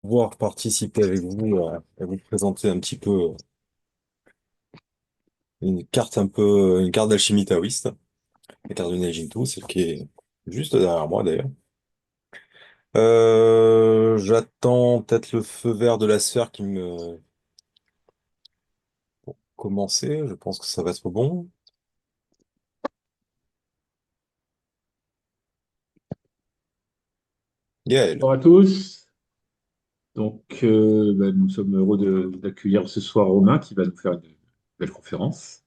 pouvoir participer avec vous à vous présenter un petit peu une carte d'alchimie taoïste, la carte du Neijintou, celle qui est juste derrière moi d'ailleurs. J'attends peut-être le feu vert de la sphère qui me pour commencer. Je pense que ça va être bon. Gaël. Bonjour à tous. Nous sommes heureux d'accueillir ce soir Romain qui va nous faire une belle conférence.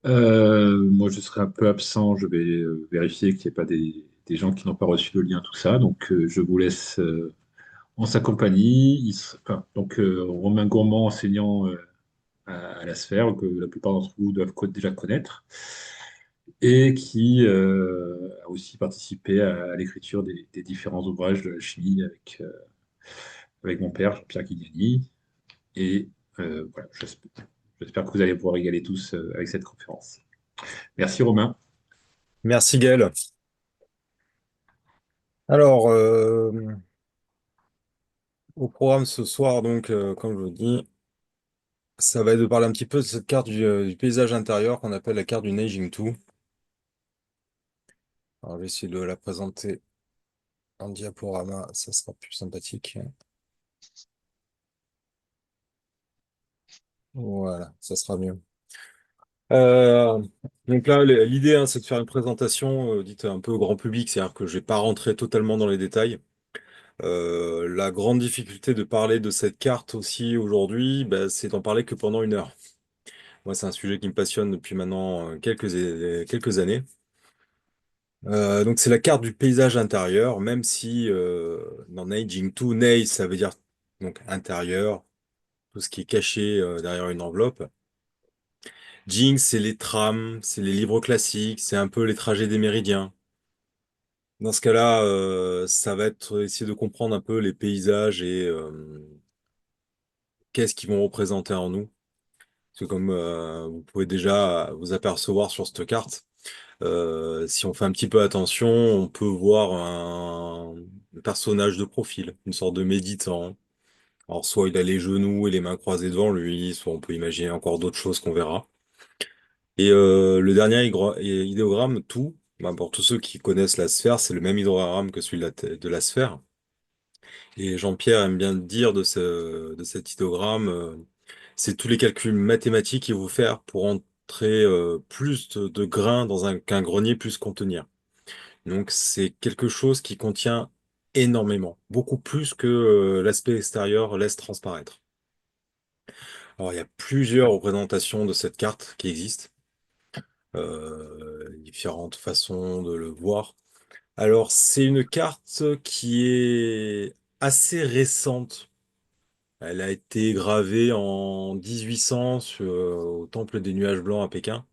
Moi, je serai un peu absent. Je vais vérifier qu'il n'y ait pas des gens qui n'ont pas reçu le lien, tout ça. Je vous laisse en sa compagnie. Romain Gourmand, enseignant à la Sphère, que la plupart d'entre vous doivent déjà connaître, et qui a aussi participé à l'écriture des différents ouvrages de la chimie avec mon père, Jean-Pierre Guignani. Voilà, j'espère que vous allez pouvoir régaler tous avec cette conférence. Merci Romain. Merci Gaël. Alors, au programme ce soir, donc, comme je vous dis, ça va être de parler un petit peu de cette carte du paysage intérieur qu'on appelle la carte du Neijingtou. Alors, je vais essayer de la présenter en diaporama, ça sera plus sympathique. Voilà, ça sera mieux. Euh, donc là, l'idée, hein, c'est de faire une présentation dite un peu au grand public, c'est-à-dire que je vais pas rentrer totalement dans les détails. La grande difficulté de parler de cette carte aussi aujourd'hui, bah, c'est d'en parler que pendant 1 heure. Moi, c'est un sujet qui me passionne depuis maintenant quelques années. Donc c'est la carte du paysage intérieur, même si dans Neijing 2, Nei, ça veut dire donc intérieur, tout ce qui est caché derrière une enveloppe. Jing, c'est les trams, c'est les livres classiques, c'est un peu les trajets des méridiens. Dans ce cas-là, ça va être essayer de comprendre un peu les paysages et qu'est-ce qu'ils vont représenter en nous. Parce que comme vous pouvez déjà vous apercevoir sur cette carte, si on fait un petit peu attention, on peut voir un personnage de profil, une sorte de méditant. Alors soit il a les genoux et les mains croisées devant lui, soit on peut imaginer encore d'autres choses qu'on verra. Et le dernier idéogramme, tout, bah, pour tous ceux qui connaissent la sphère, c'est le même idéogramme que celui de la sphère. Et Jean-Pierre aime bien dire de cet idéogramme, c'est tous les calculs mathématiques qu'il faut faire pour entrer plus de grains dans qu'un grenier puisse contenir. Donc c'est quelque chose qui contient énormément, beaucoup plus que l'aspect extérieur laisse transparaître. Alors il y a plusieurs représentations de cette carte qui existent, différentes façons de le voir. Alors c'est une carte qui est assez récente. Elle a été gravée en 1800 au Temple des Nuages Blancs à Pékin.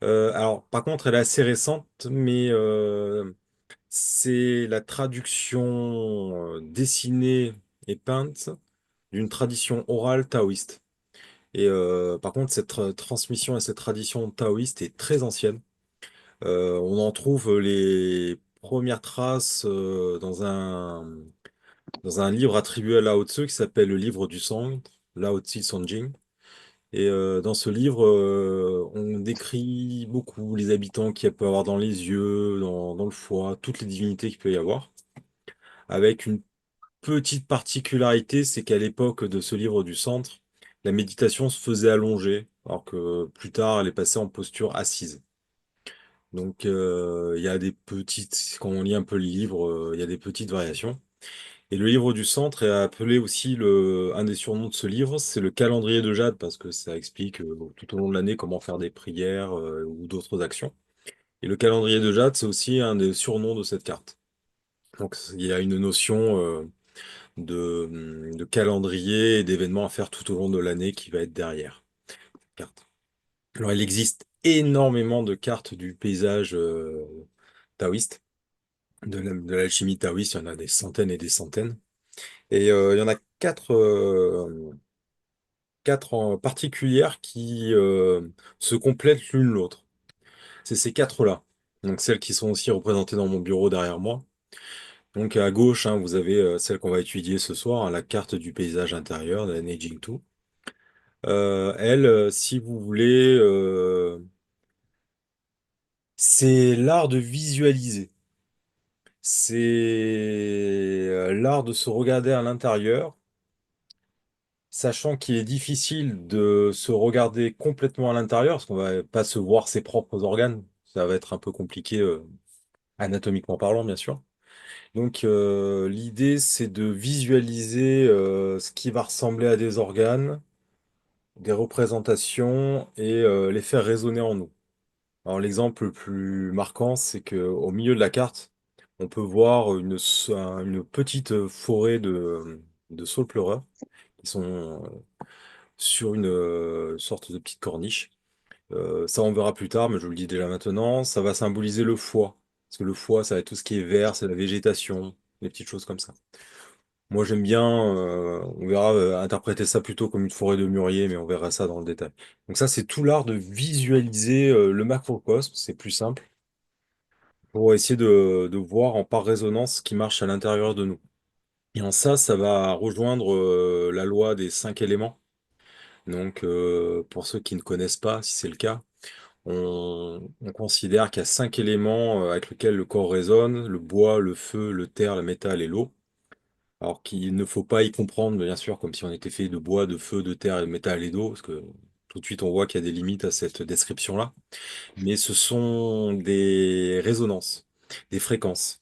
Alors par contre elle est assez récente, mais c'est la traduction dessinée et peinte d'une tradition orale taoïste. Et par contre, cette transmission et cette tradition taoïste est très ancienne. On en trouve les premières traces dans un livre attribué à Lao Tzu qui s'appelle le livre du sang, Lao Tzu Sonjing. Et dans ce livre, on décrit beaucoup les habitants qu'il peut y avoir dans les yeux, dans le foie, toutes les divinités qu'il peut y avoir, avec une petite particularité, c'est qu'à l'époque de ce livre du centre, la méditation se faisait allongée, alors que plus tard, elle est passée en posture assise. Donc, il y a des petites, quand on lit un peu le livre, il y a des petites variations. Et le livre du centre est appelé aussi un des surnoms de ce livre, c'est le calendrier de Jade, parce que ça explique tout au long de l'année comment faire des prières ou d'autres actions. Et le calendrier de Jade, c'est aussi un des surnoms de cette carte. Donc, il y a une notion de calendrier et d'événements à faire tout au long de l'année qui va être derrière la carte. Alors, il existe énormément de cartes du paysage taoïste, de l'alchimie taoïste, il y en a des centaines et des centaines. Et il y en a quatre en particulières qui se complètent l'une l'autre. C'est ces quatre-là. Donc celles qui sont aussi représentées dans mon bureau derrière moi. Donc à gauche, hein, vous avez celle qu'on va étudier ce soir, hein, la carte du paysage intérieur de la Neijing 2. Elle, si vous voulez, c'est l'art de visualiser. C'est l'art de se regarder à l'intérieur, sachant qu'il est difficile de se regarder complètement à l'intérieur, parce qu'on va pas se voir ses propres organes. Ça va être un peu compliqué, anatomiquement parlant, bien sûr. Donc l'idée, c'est de visualiser ce qui va ressembler à des organes, des représentations et les faire résonner en nous. Alors l'exemple le plus marquant, c'est que au milieu de la carte, on peut voir une petite forêt de saules pleureurs qui sont sur une sorte de petite corniche. Ça, on verra plus tard, mais je vous le dis déjà maintenant, ça va symboliser le foie. Parce que le foie, ça va être tout ce qui est vert, c'est la végétation, des petites choses comme ça. Moi, j'aime bien, on verra, interpréter ça plutôt comme une forêt de mûrier, mais on verra ça dans le détail. Donc ça, c'est tout l'art de visualiser le macrocosme, c'est plus simple, pour essayer de voir en par résonance ce qui marche à l'intérieur de nous. Et en ça, ça va rejoindre la loi des 5 éléments. Donc, pour ceux qui ne connaissent pas, si c'est le cas, on considère qu'il y a 5 éléments avec lesquels le corps résonne, le bois, le feu, le terre, le métal et l'eau. Alors qu'il ne faut pas y comprendre, bien sûr, comme si on était fait de bois, de feu, de terre, de métal et d'eau, parce que tout de suite on voit qu'il y a des limites à cette description-là. Mais ce sont des résonances, des fréquences.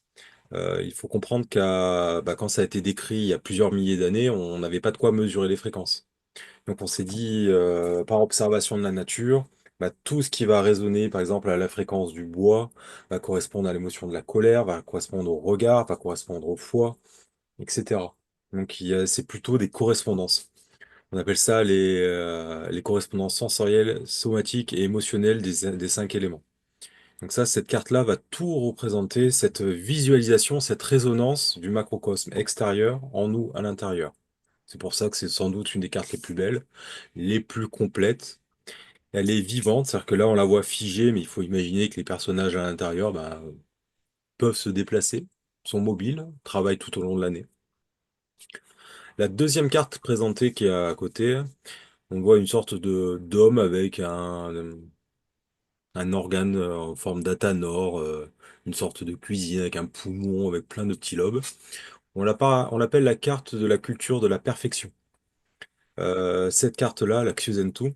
Il faut comprendre quand ça a été décrit il y a plusieurs milliers d'années, on n'avait pas de quoi mesurer les fréquences. Donc on s'est dit, par observation de la nature, tout ce qui va résonner, par exemple, à la fréquence du bois, va correspondre à l'émotion de la colère, va correspondre au regard, va correspondre au foie, etc. Donc c'est plutôt des correspondances. On appelle ça les correspondances sensorielles, somatiques et émotionnelles des 5 éléments. Donc ça, cette carte-là va tout représenter, cette visualisation, cette résonance du macrocosme extérieur en nous à l'intérieur. C'est pour ça que c'est sans doute une des cartes les plus belles, les plus complètes. Elle est vivante, c'est-à-dire que là, on la voit figée, mais il faut imaginer que les personnages à l'intérieur peuvent se déplacer, sont mobiles, travaillent tout au long de l'année. La deuxième carte présentée qui est à côté, on voit une sorte de d'homme avec un organe en forme d'athanor, une sorte de cuisine avec un poumon avec plein de petits lobes. On l'appelle la carte de la culture de la perfection. Cette carte-là, la Xuantu,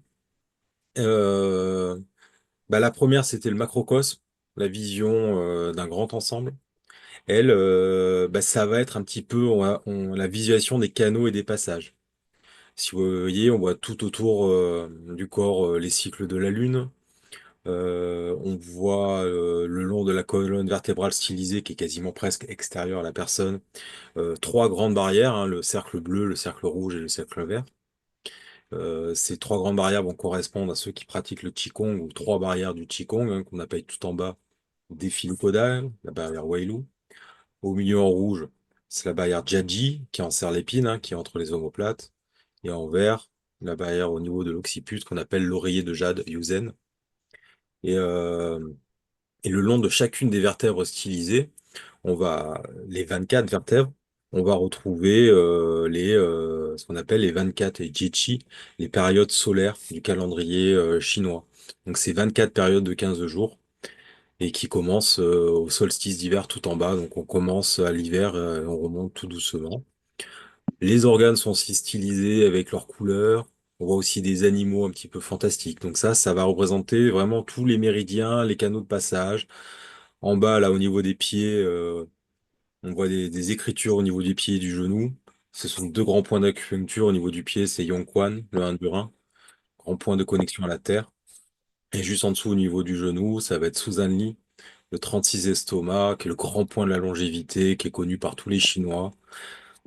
euh, la première, c'était le macrocosme, la vision d'un grand ensemble. Elle, ça va être un petit peu la visualisation des canaux et des passages. Si vous voyez, on voit tout autour du corps les cycles de la Lune. On voit le long de la colonne vertébrale stylisée qui est quasiment presque extérieure à la personne, trois grandes barrières, hein, le cercle bleu, le cercle rouge et le cercle vert. Ces trois grandes barrières vont correspondre à ceux qui pratiquent le Qigong ou trois barrières du Qigong, hein, qu'on appelle tout en bas défi caudal, la barrière Weilu. Au milieu en rouge, c'est la barrière Jiaji qui enserre l'épine, hein, qui est entre les omoplates. Et en vert, la barrière au niveau de l'occiput qu'on appelle l'oreiller de jade Yuzen. Et, euh, et le long de chacune des vertèbres stylisées, les 24 vertèbres, on va retrouver ce qu'on appelle les 24 et Jichi, les périodes solaires du calendrier chinois. Donc c'est 24 périodes de 15 jours et qui commencent au solstice d'hiver tout en bas. Donc on commence à l'hiver, on remonte tout doucement. Les organes sont aussi stylisés avec leurs couleurs. On voit aussi des animaux un petit peu fantastiques. Donc ça va représenter vraiment tous les méridiens, les canaux de passage. En bas, là, au niveau des pieds, on voit des écritures au niveau des pieds et du genou. Ce sont deux grands points d'acupuncture au niveau du pied, c'est Yongquan, le 1 du rein, grand point de connexion à la terre. Et juste en dessous, au niveau du genou, ça va être Suzanli, le 36 estomac, qui est le grand point de la longévité, qui est connu par tous les Chinois,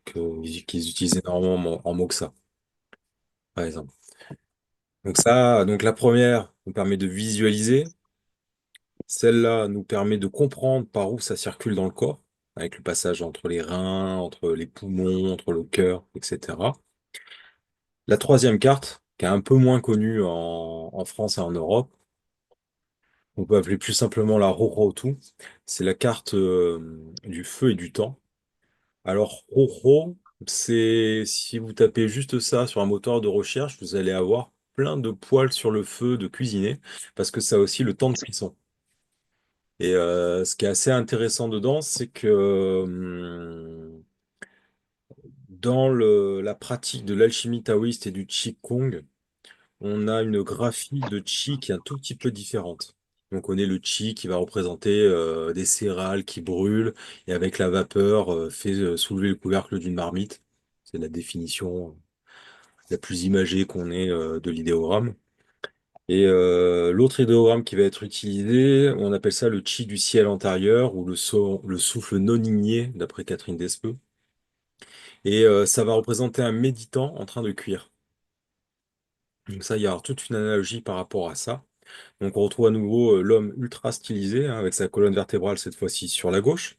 qu'ils utilisent énormément en moxa, par exemple. Donc la première nous permet de visualiser. Celle-là nous permet de comprendre par où ça circule dans le corps, avec le passage entre les reins, entre les poumons, entre le cœur, etc. La troisième carte, qui est un peu moins connue en France et en Europe, on peut appeler plus simplement la Rorotu, c'est la carte du feu et du temps. Alors, Roro, c'est si vous tapez juste ça sur un moteur de recherche, vous allez avoir plein de poêles sur le feu de cuisiner, parce que ça a aussi le temps de cuisson. Et ce qui est assez intéressant dedans, c'est que dans la pratique de l'alchimie taoïste et du Qigong, on a une graphie de Qi qui est un tout petit peu différente. Donc on est le Qi qui va représenter des céréales qui brûlent et avec la vapeur fait soulever le couvercle d'une marmite. C'est la définition la plus imagée qu'on ait de l'idéogramme. Et l'autre idéogramme qui va être utilisé, on appelle ça le Qi du ciel antérieur ou le souffle non igné, d'après Catherine Despeux. Et ça va représenter un méditant en train de cuire. Donc ça, il y a toute une analogie par rapport à ça. Donc on retrouve à nouveau l'homme ultra stylisé, hein, avec sa colonne vertébrale cette fois-ci sur la gauche.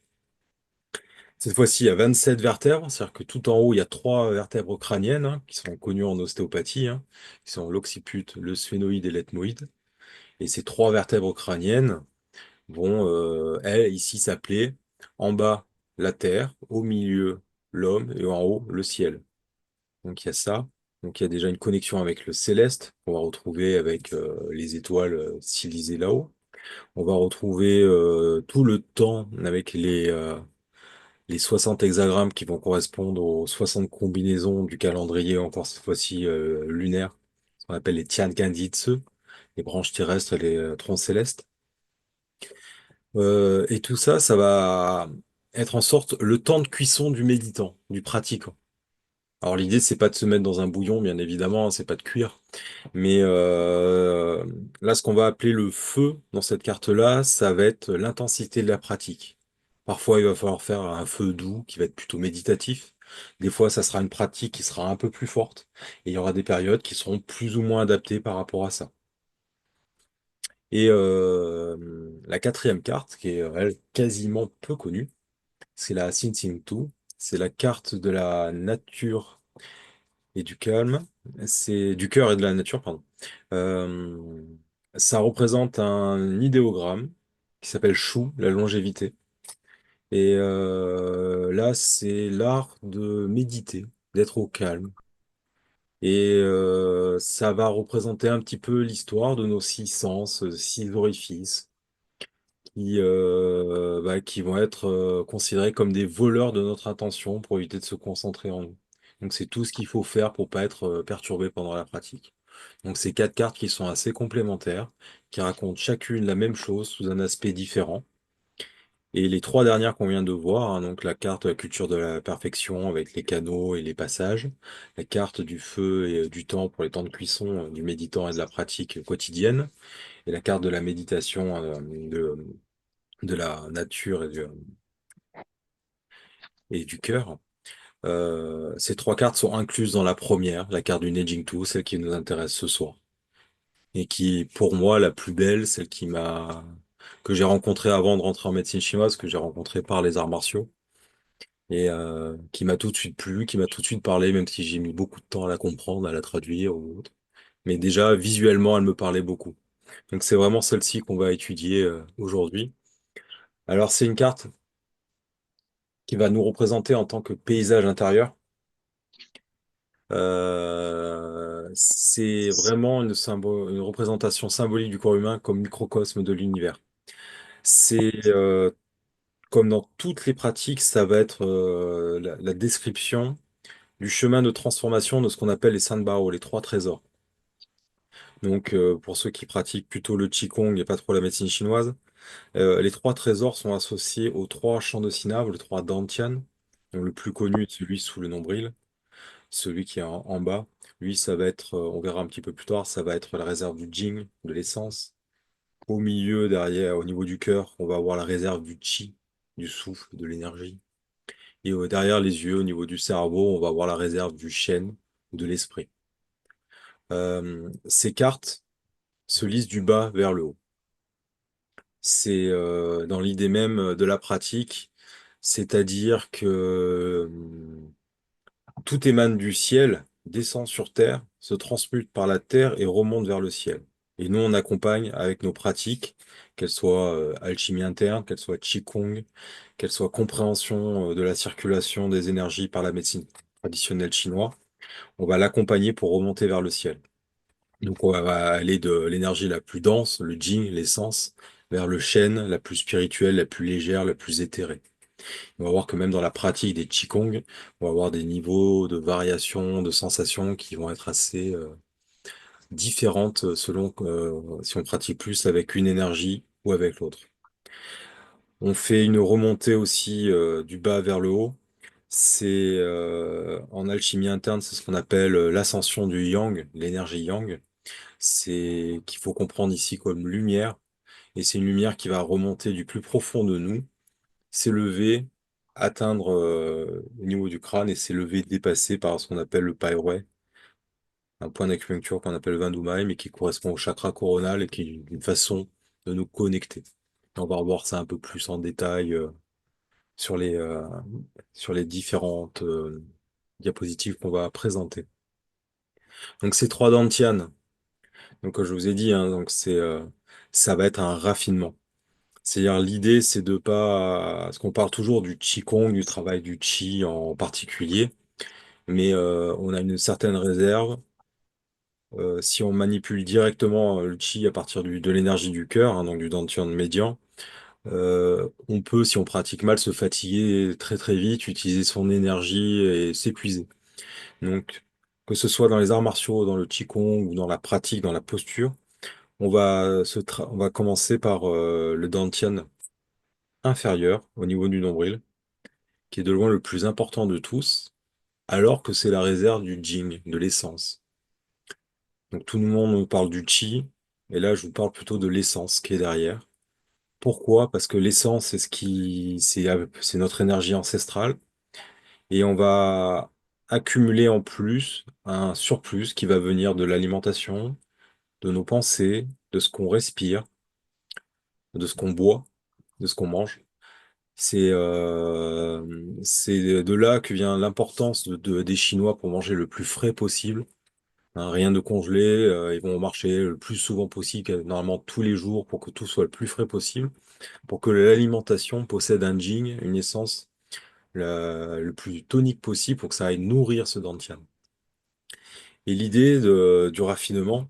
Cette fois-ci, il y a 27 vertèbres, c'est-à-dire que tout en haut, il y a trois vertèbres crâniennes, hein, qui sont connues en ostéopathie, hein, qui sont l'occiput, le sphénoïde et l'ethmoïde. Et ces trois vertèbres crâniennes vont, elles, ici, s'appeler en bas la terre, au milieu l'homme et en haut le ciel. Donc il y a ça. Donc il y a déjà une connexion avec le céleste qu'on va retrouver avec les étoiles stylisées là-haut. On va retrouver tout le temps avec les 60 hexagrammes qui vont correspondre aux 60 combinaisons du calendrier, encore cette fois-ci lunaire, ce qu'on appelle les Tian Genjitsu, les branches terrestres et les troncs célestes. Et tout ça, ça va être en sorte le temps de cuisson du méditant, du pratiquant. Alors l'idée, c'est pas de se mettre dans un bouillon, bien évidemment, hein, c'est pas de cuire. Mais là, ce qu'on va appeler le feu dans cette carte-là, ça va être l'intensité de la pratique. Parfois, il va falloir faire un feu doux qui va être plutôt méditatif. Des fois, ça sera une pratique qui sera un peu plus forte. Et il y aura des périodes qui seront plus ou moins adaptées par rapport à ça. Et la quatrième carte, qui est elle, quasiment peu connue, c'est la Xinxingtu. C'est la carte de la nature et du calme. C'est du cœur et de la nature, pardon. Euh, Ça représente un idéogramme qui s'appelle Shu, la longévité. Et là, c'est l'art de méditer, d'être au calme. Et ça va représenter un petit peu l'histoire de nos six sens, six orifices, qui vont être considérés comme des voleurs de notre attention pour éviter de se concentrer en nous. Donc c'est tout ce qu'il faut faire pour pas être perturbé pendant la pratique. Donc c'est quatre cartes qui sont assez complémentaires, qui racontent chacune la même chose sous un aspect différent. Et les trois dernières qu'on vient de voir, hein, donc la carte de la culture de la perfection avec les canaux et les passages, la carte du feu et du temps pour les temps de cuisson du méditant et de la pratique quotidienne, et la carte de la méditation de la nature et du cœur. Ces trois cartes sont incluses dans la première, la carte du Neijing Tu, celle qui nous intéresse ce soir. Et qui, pour moi, la plus belle, que j'ai rencontrée avant de rentrer en médecine chinoise, que j'ai rencontrée par les arts martiaux, et qui m'a tout de suite plu, qui m'a tout de suite parlé, même si j'ai mis beaucoup de temps à la comprendre, à la traduire ou autre. Mais déjà, visuellement, elle me parlait beaucoup. Donc c'est vraiment celle-ci qu'on va étudier aujourd'hui. Alors c'est une carte qui va nous représenter en tant que paysage intérieur. C'est vraiment une représentation symbolique du corps humain comme microcosme de l'univers. C'est comme dans toutes les pratiques, ça va être la description du chemin de transformation de ce qu'on appelle les Sanbao, les trois trésors. Donc, pour ceux qui pratiquent plutôt le Qigong et pas trop la médecine chinoise, les trois trésors sont associés aux trois champs de synapse, les trois dantian. Donc, le plus connu est celui sous le nombril, celui qui est en bas. Lui, ça va être, on verra un petit peu plus tard, ça va être la réserve du Jing, de l'essence. Au milieu, derrière, au niveau du cœur, on va avoir la réserve du Qi, du souffle, de l'énergie. Et derrière les yeux, au niveau du cerveau, on va avoir la réserve du Shen, de l'esprit. Ces cartes se lisent du bas vers le haut. C'est dans l'idée même de la pratique, c'est-à-dire que tout émane du ciel, descend sur terre, se transmute par la terre et remonte vers le ciel. Et nous, on accompagne avec nos pratiques, qu'elles soient alchimie interne, qu'elles soient qigong, qu'elles soient compréhension de la circulation des énergies par la médecine traditionnelle chinoise. On va l'accompagner pour remonter vers le ciel. Donc on va aller de l'énergie la plus dense, le jing, l'essence, vers le shen, la plus spirituelle, la plus légère, la plus éthérée. On va voir que même dans la pratique des qigong, on va avoir des niveaux de variation, de sensations qui vont être assez différentes selon si on pratique plus avec une énergie ou avec l'autre. On fait une remontée aussi du bas vers le haut. C'est en alchimie interne, c'est ce qu'on appelle l'ascension du yang, l'énergie yang. C'est qu'il faut comprendre ici comme lumière, et c'est une lumière qui va remonter du plus profond de nous, s'élever, atteindre au niveau du crâne et s'élever, dépasser par ce qu'on appelle le pai rui, un point d'acupuncture qu'on appelle le Wendumai, mais qui correspond au chakra coronal et qui est une façon de nous connecter. On va revoir ça un peu plus en détail sur sur les différentes diapositives qu'on va présenter. Donc ces trois dantianes, donc comme je vous ai dit, hein, donc ça va être un raffinement. C'est-à-dire l'idée, c'est de pas, parce qu'on parle toujours du qigong, du travail du qi en particulier, mais on a une certaine réserve. Si on manipule directement le qi à partir de l'énergie du cœur, hein, donc du dantian médian, on peut, si on pratique mal, se fatiguer très très vite, utiliser son énergie et s'épuiser. Donc, que ce soit dans les arts martiaux, dans le qigong ou dans la pratique, dans la posture, on va commencer par le dantian inférieur au niveau du nombril, qui est de loin le plus important de tous, alors que c'est la réserve du jing, de l'essence. Donc tout le monde nous parle du chi, et là je vous parle plutôt de l'essence qui est derrière. Pourquoi? Parce que l'essence, c'est notre énergie ancestrale, et on va accumuler en plus un surplus qui va venir de l'alimentation, de nos pensées, de ce qu'on respire, de ce qu'on boit, de ce qu'on mange. C'est de là que vient l'importance des Chinois pour manger le plus frais possible. Hein, rien de congelé, ils vont marcher le plus souvent possible, normalement tous les jours, pour que tout soit le plus frais possible, pour que l'alimentation possède un jing, une essence le plus tonique possible pour que ça aille nourrir ce dantian. Et l'idée du raffinement,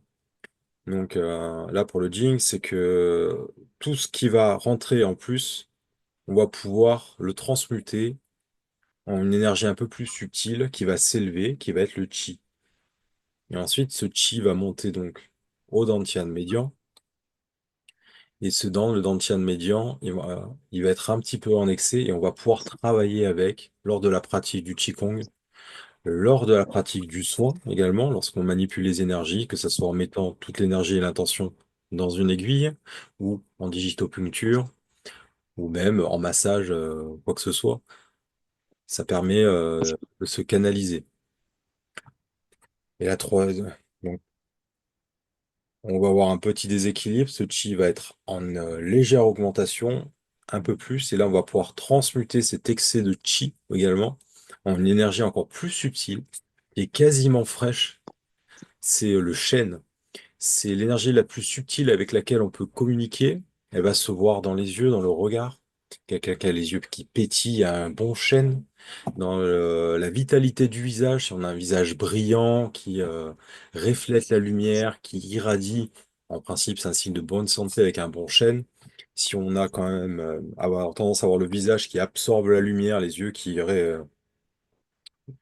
donc là pour le jing, c'est que tout ce qui va rentrer en plus, on va pouvoir le transmuter en une énergie un peu plus subtile qui va s'élever, qui va être le chi. Et ensuite, ce chi va monter donc au dantian médian. Et le dantian médian, il va être un petit peu en excès et on va pouvoir travailler avec lors de la pratique du qigong, lors de la pratique du soin également, lorsqu'on manipule les énergies, que ce soit en mettant toute l'énergie et l'intention dans une aiguille ou en digitopuncture ou même en massage, quoi que ce soit. Ça permet de se canaliser. Et la troisième, donc, on va avoir un petit déséquilibre. Ce chi va être en légère augmentation, un peu plus. Et là, on va pouvoir transmuter cet excès de chi également en une énergie encore plus subtile et quasiment fraîche. C'est le shen. C'est l'énergie la plus subtile avec laquelle on peut communiquer. Elle va se voir dans les yeux, dans le regard. Quelqu'un qui a les yeux qui pétillent, a un bon chêne. Dans la vitalité du visage, si on a un visage brillant, qui reflète la lumière, qui irradie, en principe, c'est un signe de bonne santé avec un bon chêne. Si on a quand même avoir tendance à avoir le visage qui absorbe la lumière, les yeux qui iraient,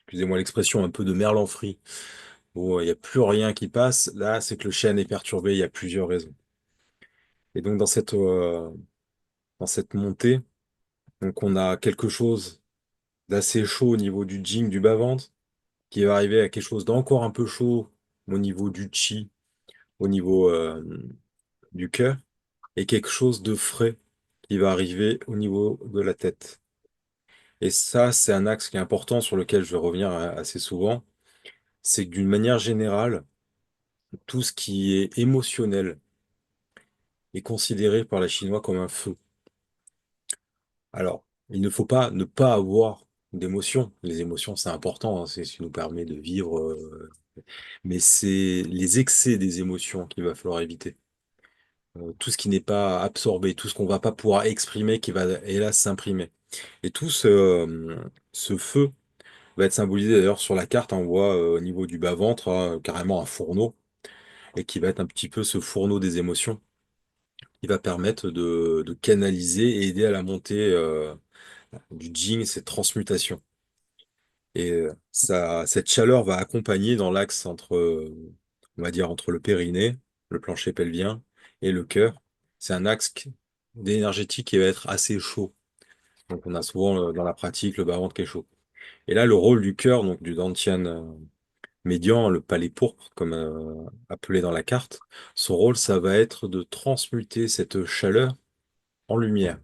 excusez-moi l'expression, un peu de merlan frit, où il n'y a plus rien qui passe, là, c'est que le chêne est perturbé, il y a plusieurs raisons. Et donc, dans cette montée, donc on a quelque chose d'assez chaud au niveau du jing, du bas-ventre, qui va arriver à quelque chose d'encore un peu chaud au niveau du chi, au niveau du cœur, et quelque chose de frais qui va arriver au niveau de la tête. Et ça, c'est un axe qui est important sur lequel je vais revenir assez souvent. C'est que d'une manière générale, tout ce qui est émotionnel est considéré par les Chinois comme un feu. Alors, il ne faut pas ne pas avoir d'émotions. Les émotions, c'est important, hein, c'est ce qui nous permet de vivre, mais c'est les excès des émotions qu'il va falloir éviter. Tout ce qui n'est pas absorbé, tout ce qu'on va pas pouvoir exprimer, qui va hélas s'imprimer. Et tout ce feu va être symbolisé d'ailleurs sur la carte. On voit au niveau du bas-ventre, hein, carrément un fourneau, et qui va être un petit peu ce fourneau des émotions, qui va permettre de canaliser et aider à la montée du Jing, cette transmutation. Et cette chaleur va accompagner dans l'axe entre, on va dire, entre le périnée, le plancher pelvien et le cœur. C'est un axe d'énergétique qui va être assez chaud. Donc on a souvent dans la pratique le bas-ventre qui est chaud. Et là, le rôle du cœur, donc du Dantian médian, le palais pourpre, comme appelé dans la carte, son rôle, ça va être de transmuter cette chaleur en lumière.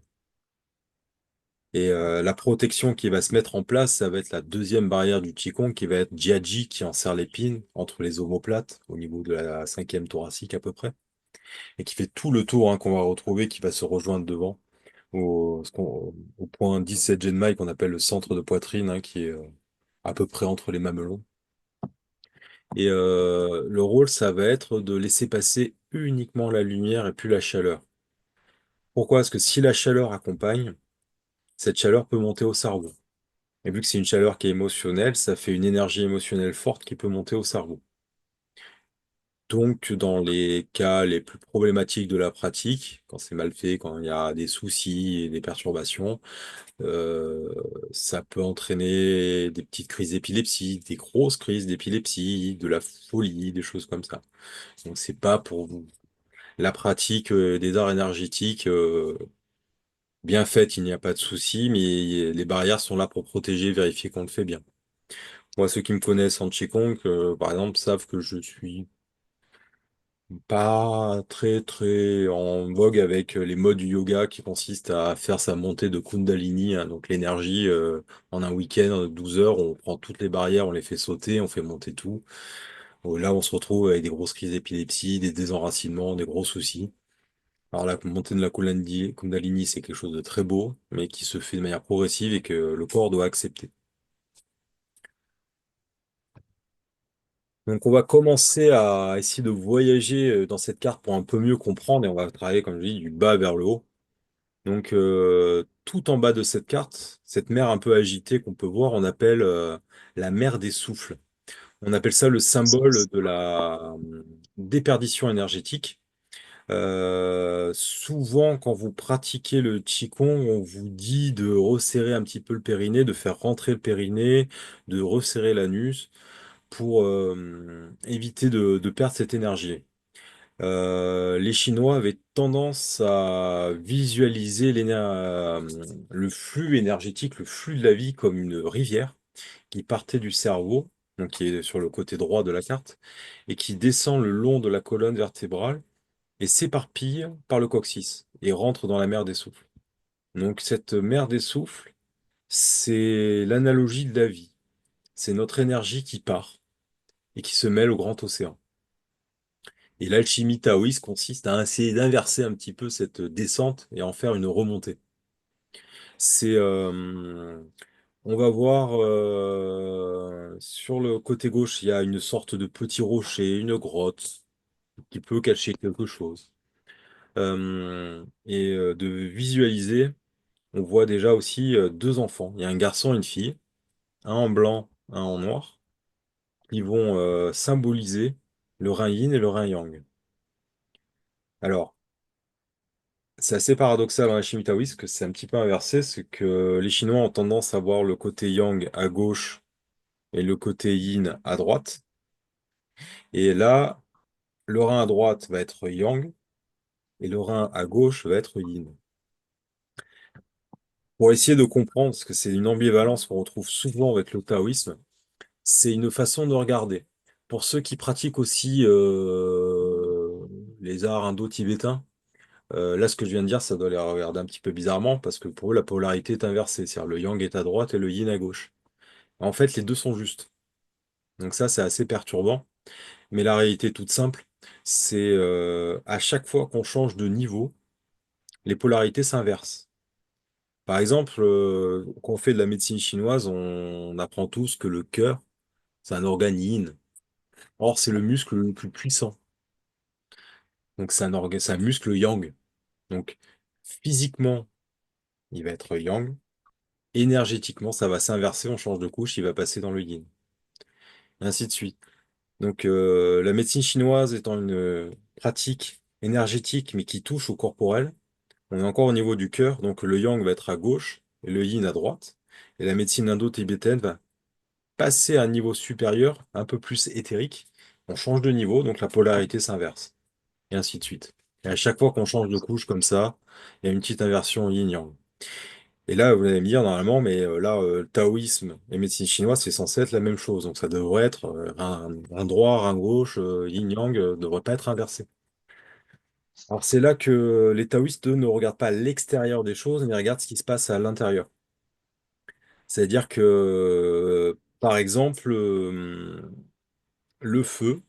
Et la protection qui va se mettre en place, ça va être la deuxième barrière du Qigong, qui va être Jiaji, qui enserre l'épine entre les omoplates, au niveau de la cinquième thoracique à peu près, et qui fait tout le tour hein, qu'on va retrouver, qui va se rejoindre devant, au point 17 Genmai, qu'on appelle le centre de poitrine, hein, qui est à peu près entre les mamelons. Et le rôle, ça va être de laisser passer uniquement la lumière et plus la chaleur. Pourquoi? Parce que si la chaleur accompagne, cette chaleur peut monter au cerveau. Et vu que c'est une chaleur qui est émotionnelle, ça fait une énergie émotionnelle forte qui peut monter au cerveau. Donc, dans les cas les plus problématiques de la pratique, quand c'est mal fait, quand il y a des soucis et des perturbations, euh, ça peut entraîner des petites crises d'épilepsie, des grosses crises d'épilepsie, de la folie, des choses comme ça. Donc, c'est pas pour vous. La pratique des arts énergétiques, bien faite, il n'y a pas de souci, mais les barrières sont là pour protéger, vérifier qu'on le fait bien. Moi, ceux qui me connaissent en Qigong, par exemple, savent que je suis pas très très en vogue avec les modes du yoga qui consistent à faire sa montée de Kundalini, hein, donc l'énergie en un week-end, 12 heures, on prend toutes les barrières, on les fait sauter, on fait monter tout. Là, on se retrouve avec des grosses crises d'épilepsie, des désenracinements, des gros soucis. Alors la montée de la Kundalini, c'est quelque chose de très beau, mais qui se fait de manière progressive et que le corps doit accepter. Donc on va commencer à essayer de voyager dans cette carte pour un peu mieux comprendre et on va travailler, comme je dis, du bas vers le haut. Donc tout en bas de cette carte, cette mer un peu agitée qu'on peut voir, on appelle la mer des souffles. On appelle ça le symbole de la déperdition énergétique. Souvent, quand vous pratiquez le Qigong, on vous dit de resserrer un petit peu le périnée, de faire rentrer le périnée, de resserrer l'anus pour éviter de perdre cette énergie. Les Chinois avaient tendance à visualiser le flux énergétique, le flux de la vie comme une rivière qui partait du cerveau, donc qui est sur le côté droit de la carte, et qui descend le long de la colonne vertébrale et s'éparpille par le coccyx et rentre dans la mer des souffles. Donc cette mer des souffles, c'est l'analogie de la vie. C'est notre énergie qui part et qui se mêle au grand océan. Et l'alchimie taoïste consiste à essayer d'inverser un petit peu cette descente et en faire une remontée. C'est, on va voir sur le côté gauche, il y a une sorte de petit rocher, une grotte qui peut cacher quelque chose. De visualiser, on voit déjà aussi deux enfants. Il y a un garçon et une fille, un en blanc, un en noir, qui vont symboliser le rein yin et le rein yang. Alors, c'est assez paradoxal dans la chimie taoïste que c'est un petit peu inversé, c'est que les Chinois ont tendance à voir le côté yang à gauche et le côté yin à droite. Et là, le rein à droite va être yang et le rein à gauche va être yin. Pour essayer de comprendre, parce que c'est une ambivalence qu'on retrouve souvent avec le taoïsme, c'est une façon de regarder. Pour ceux qui pratiquent aussi les arts indo-tibétains, là, ce que je viens de dire, ça doit les regarder un petit peu bizarrement parce que pour eux, la polarité est inversée. C'est-à-dire le yang est à droite et le yin à gauche. En fait, les deux sont justes. Donc ça, c'est assez perturbant. Mais la réalité est toute simple. C'est à chaque fois qu'on change de niveau, les polarités s'inversent. Par exemple, quand on fait de la médecine chinoise, on apprend tous que le cœur, c'est un organe yin. Or, c'est le muscle le plus puissant. Donc, c'est un muscle yang. Donc, physiquement, il va être yang. Énergétiquement, ça va s'inverser, on change de couche, il va passer dans le yin. Et ainsi de suite. Donc, la médecine chinoise étant une pratique énergétique, mais qui touche au corporel, on est encore au niveau du cœur, donc le yang va être à gauche et le yin à droite. Et la médecine indo-tibétaine va passer à un niveau supérieur, un peu plus éthérique. On change de niveau, donc la polarité s'inverse, et ainsi de suite. Et à chaque fois qu'on change de couche comme ça, il y a une petite inversion yin-yang. Et là, vous allez me dire, normalement, mais là, taoïsme et médecine chinoise, c'est censé être la même chose. Donc ça devrait être un droit, un gauche, yin-yang, devrait pas être inversé. Alors c'est là que les taoïstes, eux, ne regardent pas l'extérieur des choses, mais regardent ce qui se passe à l'intérieur. C'est-à-dire que, par exemple, le feu,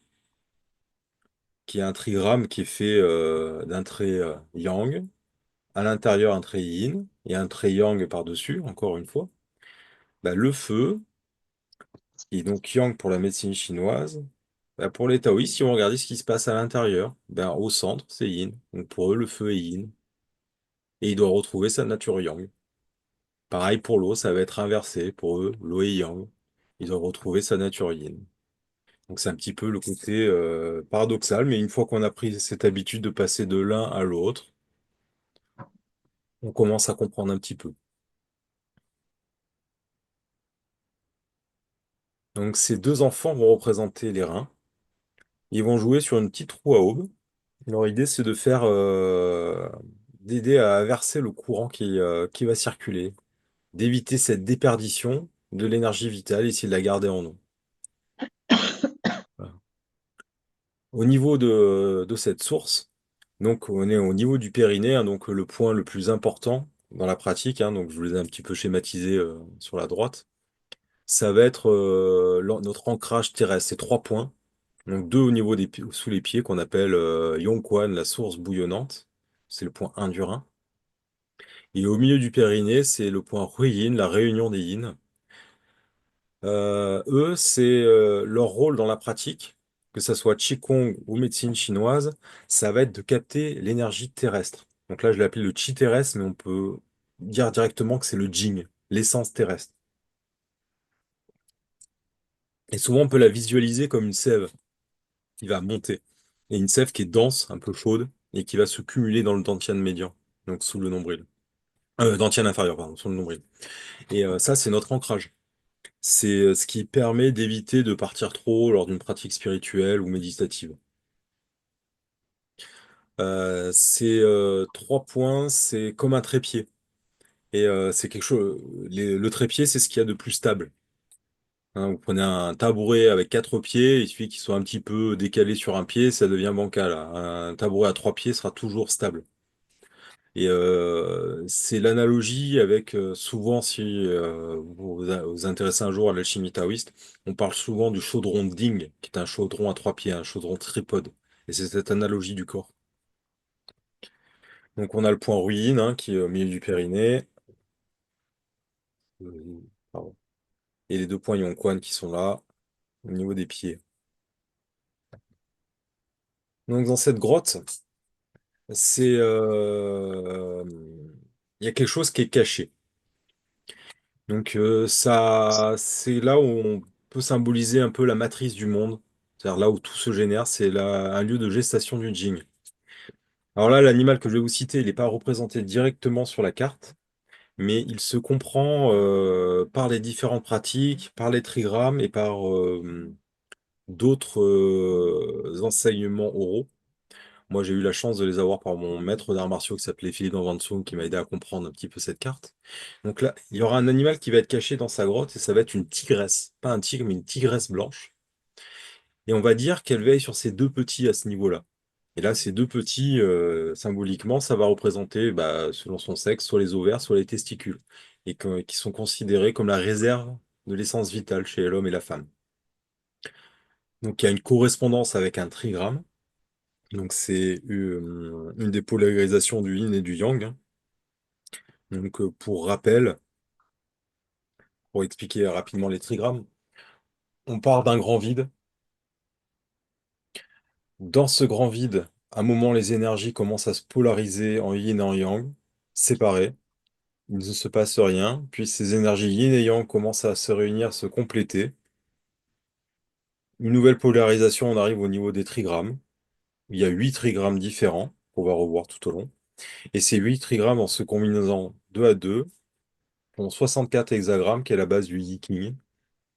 qui est un trigramme qui est fait d'un trait yang, à l'intérieur un trait yin, et un trait yang par-dessus, encore une fois, bah, le feu, qui est donc yang pour la médecine chinoise, bah, pour les taoïstes, si on regarde ce qui se passe à l'intérieur, ben, au centre, c'est yin. Donc pour eux, le feu est yin, et il doit retrouver sa nature yang. Pareil pour l'eau, ça va être inversé. Pour eux, l'eau est yang. Ils doivent retrouver sa nature yin. Donc c'est un petit peu le côté paradoxal, mais une fois qu'on a pris cette habitude de passer de l'un à l'autre, on commence à comprendre un petit peu. Donc ces deux enfants vont représenter les reins. Ils vont jouer sur une petite roue à aube. Leur idée, c'est de faire d'aider à verser le courant qui va circuler, d'éviter cette déperdition de l'énergie vitale, essayer de la garder en nous. Voilà. Au niveau de cette source, donc on est au niveau du périnée, hein, donc le point le plus important dans la pratique, hein, donc je vous les ai un petit peu schématisés sur la droite. Ça va être notre ancrage terrestre, c'est trois points. Donc deux au niveau sous les pieds qu'on appelle Yongquan, la source bouillonnante. C'est le point 1 du Rhin. Et au milieu du périnée, c'est le point Huiyin, la réunion des yin. Eux, c'est leur rôle dans la pratique, que ça soit Qigong ou médecine chinoise, ça va être de capter l'énergie terrestre. Donc là, je l'ai appelé le Qi terrestre, mais on peut dire directement que c'est le Jing, l'essence terrestre. Et souvent, on peut la visualiser comme une sève qui va monter. Et une sève qui est dense, un peu chaude, et qui va se cumuler dans le dantian médian, donc sous le nombril. Dantian inférieur, pardon, sous le nombril. Et ça, c'est notre ancrage. C'est ce qui permet d'éviter de partir trop lors d'une pratique spirituelle ou méditative. Ces trois points, c'est comme un trépied. Et c'est quelque chose. Le trépied, c'est ce qu'il y a de plus stable. Hein, vous prenez un tabouret avec quatre pieds, il suffit qu'il soit un petit peu décalé sur un pied, ça devient bancal. Un tabouret à trois pieds sera toujours stable. Et c'est l'analogie avec souvent, si vous intéressez un jour à l'alchimie taoïste, on parle souvent du chaudron de Ding, qui est un chaudron à trois pieds, un chaudron tripode. Et c'est cette analogie du corps. Donc on a le point ruine, hein, qui est au milieu du périnée. Pardon. Et les deux points Yonquan qui sont là, au niveau des pieds. Donc dans cette grotte, c'est il y a quelque chose qui est caché. Donc ça, c'est là où on peut symboliser un peu la matrice du monde, c'est-à-dire là où tout se génère, c'est là un lieu de gestation du Jing. Alors là, l'animal que je vais vous citer, il n'est pas représenté directement sur la carte, mais il se comprend par les différentes pratiques, par les trigrammes et par d'autres enseignements oraux. Moi, j'ai eu la chance de les avoir par mon maître d'arts martiaux qui s'appelait Philippe Danvantsung, qui m'a aidé à comprendre un petit peu cette carte. Donc là, il y aura un animal qui va être caché dans sa grotte et ça va être une tigresse. Pas un tigre, mais une tigresse blanche. Et on va dire qu'elle veille sur ces deux petits à ce niveau-là. Et là, ces deux petits, symboliquement, ça va représenter, bah, selon son sexe, soit les ovaires, soit les testicules. Et qui sont considérés comme la réserve de l'essence vitale chez l'homme et la femme. Donc il y a une correspondance avec un trigramme. Donc c'est une des polarisations du yin et du yang, hein. Donc, pour rappel, pour expliquer rapidement les trigrammes, on part d'un grand vide. Dans ce grand vide, à un moment, les énergies commencent à se polariser en yin et en yang, séparées. Il ne se passe rien, puis ces énergies yin et yang commencent à se réunir, se compléter. Une nouvelle polarisation, on arrive au niveau des trigrammes. Il y a 8 trigrammes différents qu'on va revoir tout au long. Et ces 8 trigrammes, en se combinant deux à deux, font 64 hexagrammes, qui est la base du Yi King,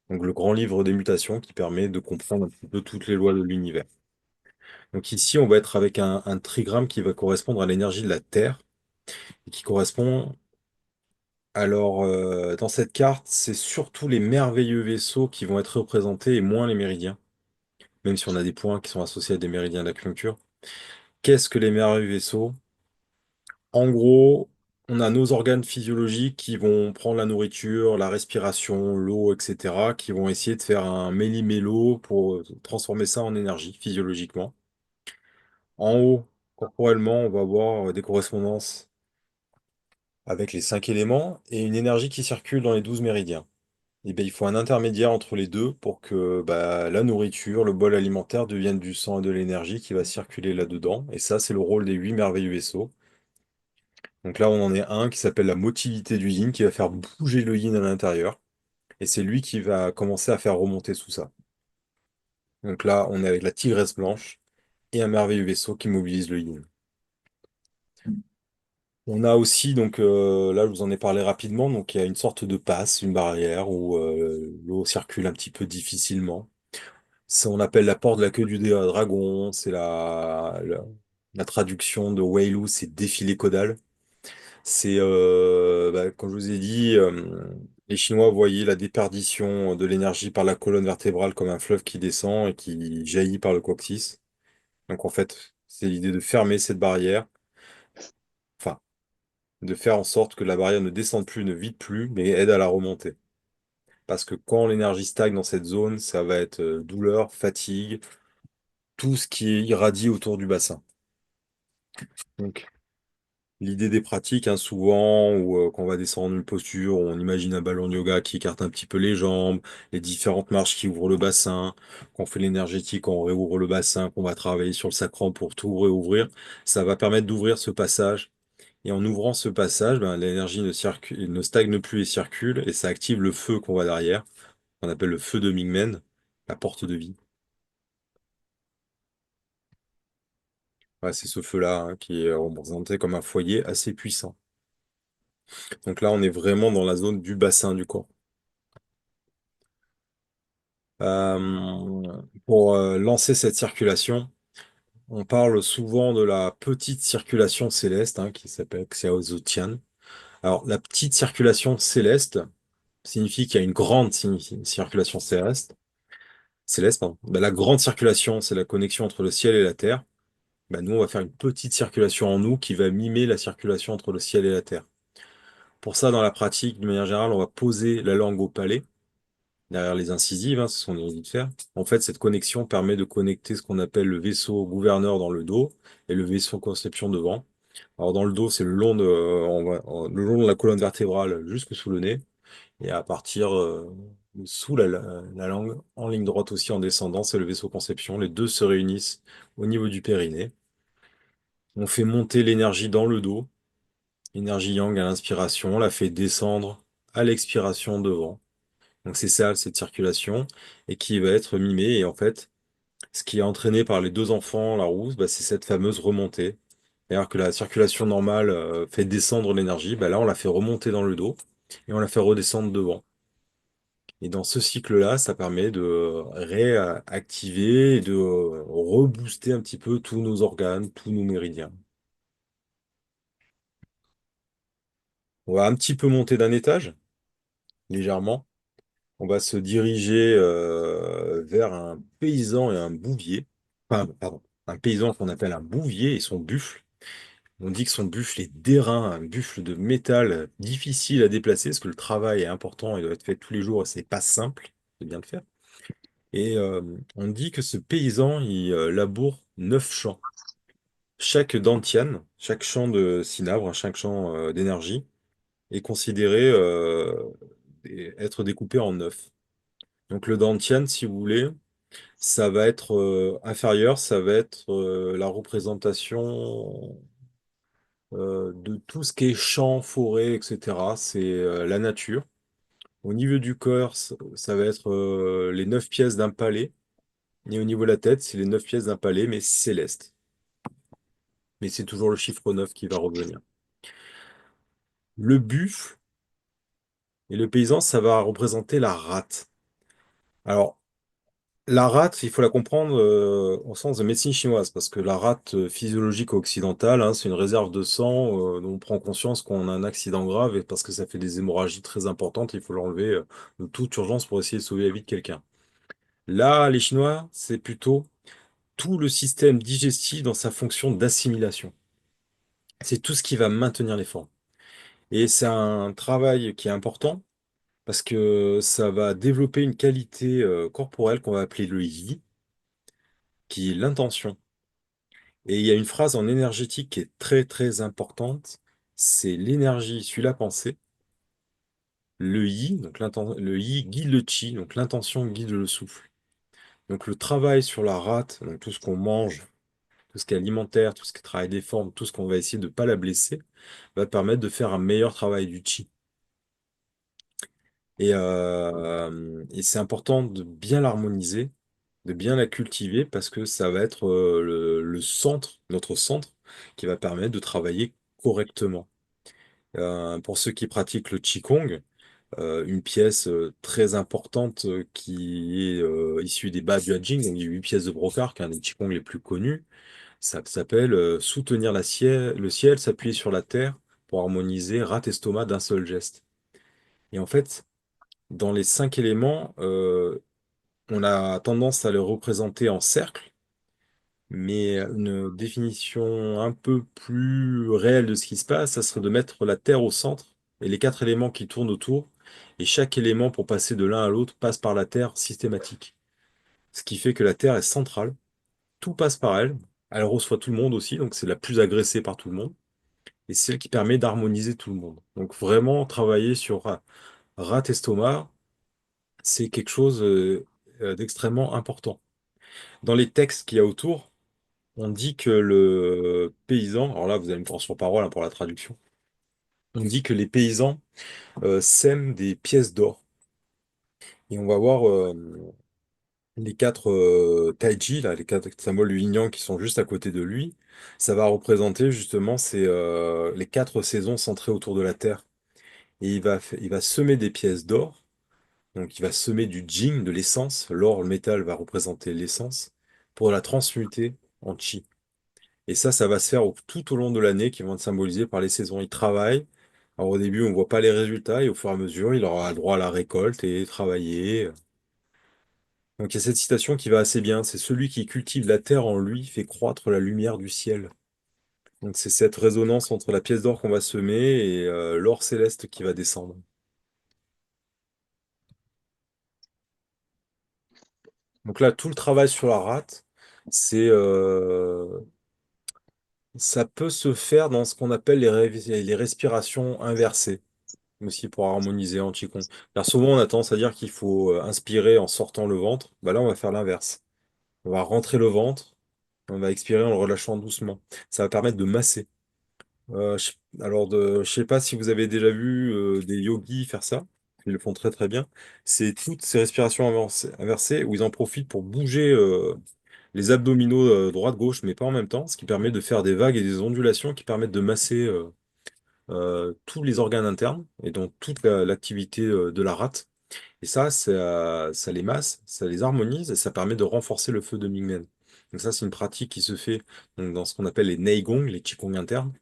donc le grand livre des mutations qui permet de comprendre un petit peu toutes les lois de l'univers. Donc ici, on va être avec un trigramme qui va correspondre à l'énergie de la Terre, et qui correspond. Alors, dans cette carte, c'est surtout les merveilleux vaisseaux qui vont être représentés et moins les méridiens, même si on a des points qui sont associés à des méridiens d'acupuncture. Qu'est-ce que les merveilleux vaisseaux? En gros, on a nos organes physiologiques qui vont prendre la nourriture, la respiration, l'eau, etc., qui vont essayer de faire un méli-mélo pour transformer ça en énergie physiologiquement. En haut, corporellement, on va avoir des correspondances avec les 5 éléments et une énergie qui circule dans les 12 méridiens. Et ben, il faut un intermédiaire entre les deux pour que bah, la nourriture, le bol alimentaire devienne du sang et de l'énergie qui va circuler là-dedans. Et ça, c'est le rôle des 8 merveilleux vaisseaux. Donc là, on en est un qui s'appelle la motilité du yin, qui va faire bouger le yin à l'intérieur. Et c'est lui qui va commencer à faire remonter tout ça. Donc là, on est avec la tigresse blanche et un merveilleux vaisseau qui mobilise le yin. On a aussi, donc là, je vous en ai parlé rapidement, donc il y a une sorte de passe, une barrière où l'eau circule un petit peu difficilement. Ça, on appelle la porte de la queue du dragon, c'est la traduction de Wailu, c'est défilé caudal. C'est, bah, comme je vous ai dit, les Chinois voyaient la déperdition de l'énergie par la colonne vertébrale comme un fleuve qui descend et qui jaillit par le coccyx. Donc en fait, c'est l'idée de fermer cette barrière, enfin, de faire en sorte que la barrière ne descende plus, ne vide plus, mais aide à la remonter. Parce que quand l'énergie stagne dans cette zone, ça va être douleur, fatigue, tout ce qui irradie autour du bassin. Donc, l'idée des pratiques, hein, souvent, où quand on va descendre une posture, on imagine un ballon de yoga qui écarte un petit peu les jambes, les différentes marches qui ouvrent le bassin, qu'on fait l'énergétique, on réouvre le bassin, qu'on va travailler sur le sacrum pour tout réouvrir. Ça va permettre d'ouvrir ce passage. Et en ouvrant ce passage, ben, l'énergie ne stagne plus et circule, et ça active le feu qu'on voit derrière, qu'on appelle le feu de Mingmen, la porte de vie. Ouais, c'est ce feu-là, hein, qui est représenté comme un foyer assez puissant. Donc là, on est vraiment dans la zone du bassin du corps. Pour lancer cette circulation, on parle souvent de la petite circulation céleste, hein, qui s'appelle Xiaozuqian. Alors, la petite circulation céleste signifie qu'il y a une grande circulation céleste, pardon. Ben, la grande circulation, c'est la connexion entre le ciel et la terre. Ben, nous, on va faire une petite circulation en nous qui va mimer la circulation entre le ciel et la terre. Pour ça, dans la pratique, de manière générale, on va poser la langue au palais derrière les incisives, hein, c'est ce qu'on a envie de faire. En fait, cette connexion permet de connecter ce qu'on appelle le vaisseau gouverneur dans le dos et le vaisseau conception devant. Alors dans le dos, c'est le long de la colonne vertébrale jusque sous le nez, et à partir sous la langue, en ligne droite aussi en descendant, c'est le vaisseau conception. Les deux se réunissent au niveau du périnée. On fait monter l'énergie dans le dos, énergie yang à l'inspiration, on la fait descendre à l'expiration devant. Donc c'est ça, cette circulation, et qui va être mimée. Et en fait, ce qui est entraîné par les deux enfants, la rousse, bah, c'est cette fameuse remontée. Alors que la circulation normale fait descendre l'énergie, bah, là on la fait remonter dans le dos et on la fait redescendre devant. Et dans ce cycle-là, ça permet de réactiver et de rebooster un petit peu tous nos organes, tous nos méridiens. On va un petit peu monter d'un étage, légèrement. On va se diriger vers un paysan et un bouvier. Enfin, pardon, un paysan qu'on appelle un bouvier et son buffle. On dit que son buffle est d'airain, un buffle de métal difficile à déplacer, parce que le travail est important, il doit être fait tous les jours et c'est pas simple de bien le faire. Et on dit que ce paysan, il laboure 9 champs. Chaque dantian, chaque champ de cinabre, chaque champ d'énergie, est considéré être découpé en 9. Donc le dantian, si vous voulez, ça va être inférieur, ça va être la représentation de tout ce qui est champ, forêt, etc. C'est la nature. Au niveau du corps, ça va être les 9 pièces d'un palais. Et au niveau de la tête, c'est les 9 pièces d'un palais, mais céleste. Mais c'est toujours le chiffre 9 qui va revenir. Le buffle et le paysan, ça va représenter la rate. Alors, la rate, il faut la comprendre au sens de médecine chinoise, parce que la rate physiologique occidentale, hein, c'est une réserve de sang dont on prend conscience qu'on a un accident grave, et parce que ça fait des hémorragies très importantes, il faut l'enlever de toute urgence pour essayer de sauver la vie de quelqu'un. Là, les Chinois, c'est plutôt tout le système digestif dans sa fonction d'assimilation. C'est tout ce qui va maintenir les formes. Et c'est un travail qui est important parce que ça va développer une qualité corporelle qu'on va appeler le yi, qui est l'intention. Et il y a une phrase en énergétique qui est très très importante, c'est l'énergie suit la pensée, le yi, le yi guide le chi, donc l'intention guide le souffle. Donc le travail sur la rate, donc tout ce qu'on mange, tout ce qui est alimentaire, tout ce qui est travail des formes, tout ce qu'on va essayer de ne pas la blesser, va permettre de faire un meilleur travail du chi. Et c'est important de bien l'harmoniser, de bien la cultiver, parce que ça va être le centre, notre centre, qui va permettre de travailler correctement. Pour ceux qui pratiquent le Qigong, une pièce très importante qui est issue des Ba Jing, donc les 8 pièces de brocart, qui est un des Qigong les plus connus, ça s'appelle soutenir le ciel, s'appuyer sur la terre pour harmoniser rate estomac d'un seul geste. Et en fait, dans les 5 éléments, on a tendance à les représenter en cercle, mais une définition un peu plus réelle de ce qui se passe, ça serait de mettre la Terre au centre et les 4 éléments qui tournent autour, et chaque élément pour passer de l'un à l'autre passe par la Terre systématique. Ce qui fait que la Terre est centrale, tout passe par elle, elle reçoit tout le monde aussi, donc c'est la plus agressée par tout le monde, et c'est celle qui permet d'harmoniser tout le monde. Donc vraiment travailler sur rat estomac, c'est quelque chose d'extrêmement important. Dans les textes qu'il y a autour, on dit que le paysan, alors là vous allez me prendre sur parole hein, pour la traduction, on dit que les paysans sèment des pièces d'or. Et on va voir les 4 taiji, là, les 4 symboles du yin-yang qui sont juste à côté de lui. Ça va représenter justement les 4 saisons centrées autour de la Terre. Et il va semer des pièces d'or. Donc il va semer du jing, de l'essence. L'or, le métal, va représenter l'essence pour la transmuter en chi. Et ça va se faire tout au long de l'année, qui vont être symbolisés par les saisons. Il travaille. Alors au début, on ne voit pas les résultats, et au fur et à mesure, il aura le droit à la récolte et travailler. Donc il y a cette citation qui va assez bien. C'est celui qui cultive la terre en lui fait croître la lumière du ciel. Donc c'est cette résonance entre la pièce d'or qu'on va semer et l'or céleste qui va descendre. Donc là, tout le travail sur la rate, c'est ça peut se faire dans ce qu'on appelle les respirations inversées, aussi pour harmoniser en Qigong. Car souvent, on a tendance à dire qu'il faut inspirer en sortant le ventre. Bah là, on va faire l'inverse. On va rentrer le ventre, on va expirer en le relâchant doucement. Ça va permettre de masser. Je sais pas si vous avez déjà vu des yogis faire ça. Ils le font très très bien. C'est toutes ces respirations inversées où ils en profitent pour bouger les abdominaux droite-gauche, mais pas en même temps, ce qui permet de faire des vagues et des ondulations qui permettent de masser tous les organes internes et donc toute l'activité de la rate. Et ça les masse, ça les harmonise et ça permet de renforcer le feu de Mingmen. Donc ça, c'est une pratique qui se fait donc, dans ce qu'on appelle les Neigong, les Qigong internes,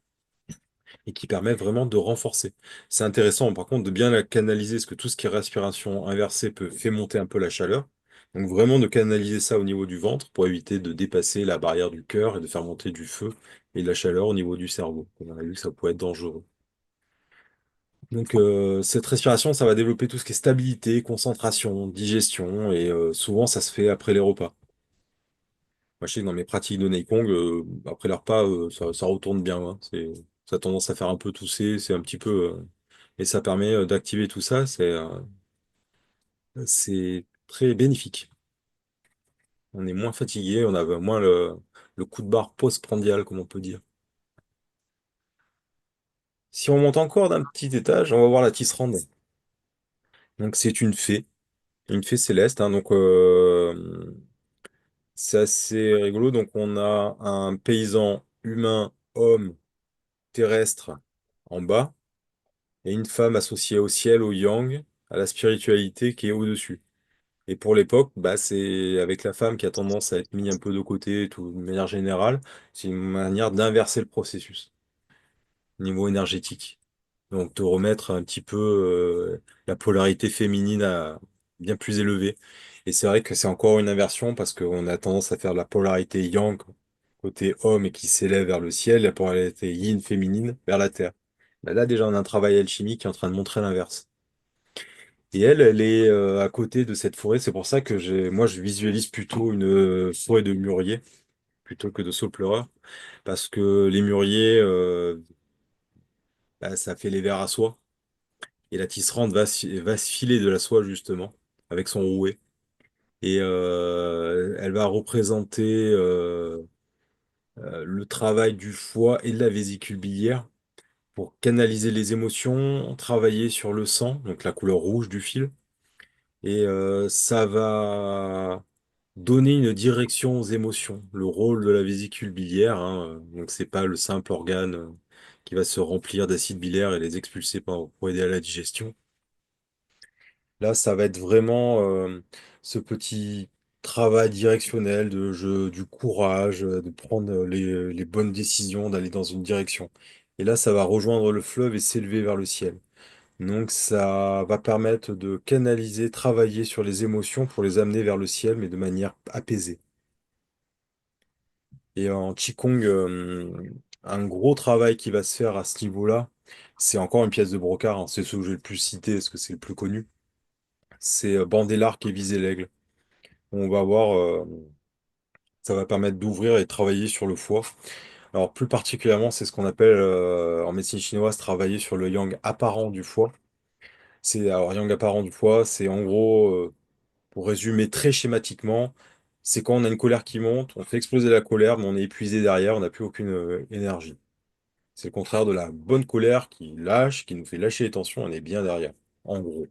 et qui permet vraiment de renforcer. C'est intéressant, par contre, de bien la canaliser, parce que tout ce qui est respiration inversée fait monter un peu la chaleur. Donc vraiment de canaliser ça au niveau du ventre pour éviter de dépasser la barrière du cœur et de faire monter du feu et de la chaleur au niveau du cerveau. On a vu que ça pouvait être dangereux. Donc cette respiration, ça va développer tout ce qui est stabilité, concentration, digestion, et souvent ça se fait après les repas. Moi, je sais que dans mes pratiques de Neikong, après les repas, ça retourne bien, hein. Ça a tendance à faire un peu tousser, c'est un petit peu. et ça permet d'activer tout ça. C'est très bénéfique. On est moins fatigué, on a moins le coup de barre post-prandial, comme on peut dire. Si on monte encore d'un petit étage, on va voir la tisserande. Donc c'est une fée céleste, hein, donc c'est assez rigolo. Donc on a un paysan humain, homme, terrestre en bas, et une femme associée au ciel, au yang, à la spiritualité qui est au-dessus. Et pour l'époque, bah, c'est avec la femme qui a tendance à être mise un peu de côté, et tout, de manière générale, c'est une manière d'inverser le processus au niveau énergétique. Donc de remettre un petit peu la polarité féminine à bien plus élevée. Et c'est vrai que c'est encore une inversion parce qu'on a tendance à faire la polarité yang côté homme et qui s'élève vers le ciel, la polarité yin féminine vers la terre. Bah là déjà on a un travail alchimique qui est en train de montrer l'inverse. Et elle est à côté de cette forêt. C'est pour ça que moi je visualise plutôt une forêt de mûriers plutôt que de saules-pleureurs parce que les mûriers, bah, ça fait les vers à soie. Et la tisserande va se filer de la soie, justement, avec son rouet. Et elle va représenter le travail du foie et de la vésicule biliaire pour canaliser les émotions, travailler sur le sang, donc la couleur rouge du fil. Et ça va donner une direction aux émotions. Le rôle de la vésicule biliaire, hein, donc c'est pas le simple organe qui va se remplir d'acide biliaire et les expulser pour aider à la digestion. Là, ça va être vraiment ce petit travail directionnel du courage, de prendre les bonnes décisions, d'aller dans une direction. Et là, ça va rejoindre le fleuve et s'élever vers le ciel. Donc, ça va permettre de canaliser, travailler sur les émotions pour les amener vers le ciel, mais de manière apaisée. Et en Qigong, un gros travail qui va se faire à ce niveau-là, c'est encore une pièce de Brocard, hein, c'est ce que je vais le plus citer, parce que c'est le plus connu. C'est bander l'arc et viser l'aigle. On va voir, ça va permettre d'ouvrir et de travailler sur le foie. Alors plus particulièrement, c'est ce qu'on appelle en médecine chinoise travailler sur le yang apparent du foie. Alors yang apparent du foie, c'est en gros, pour résumer très schématiquement, c'est quand on a une colère qui monte, on fait exploser la colère, mais on est épuisé derrière, on n'a plus aucune énergie. C'est le contraire de la bonne colère qui lâche, qui nous fait lâcher les tensions, on est bien derrière. En gros,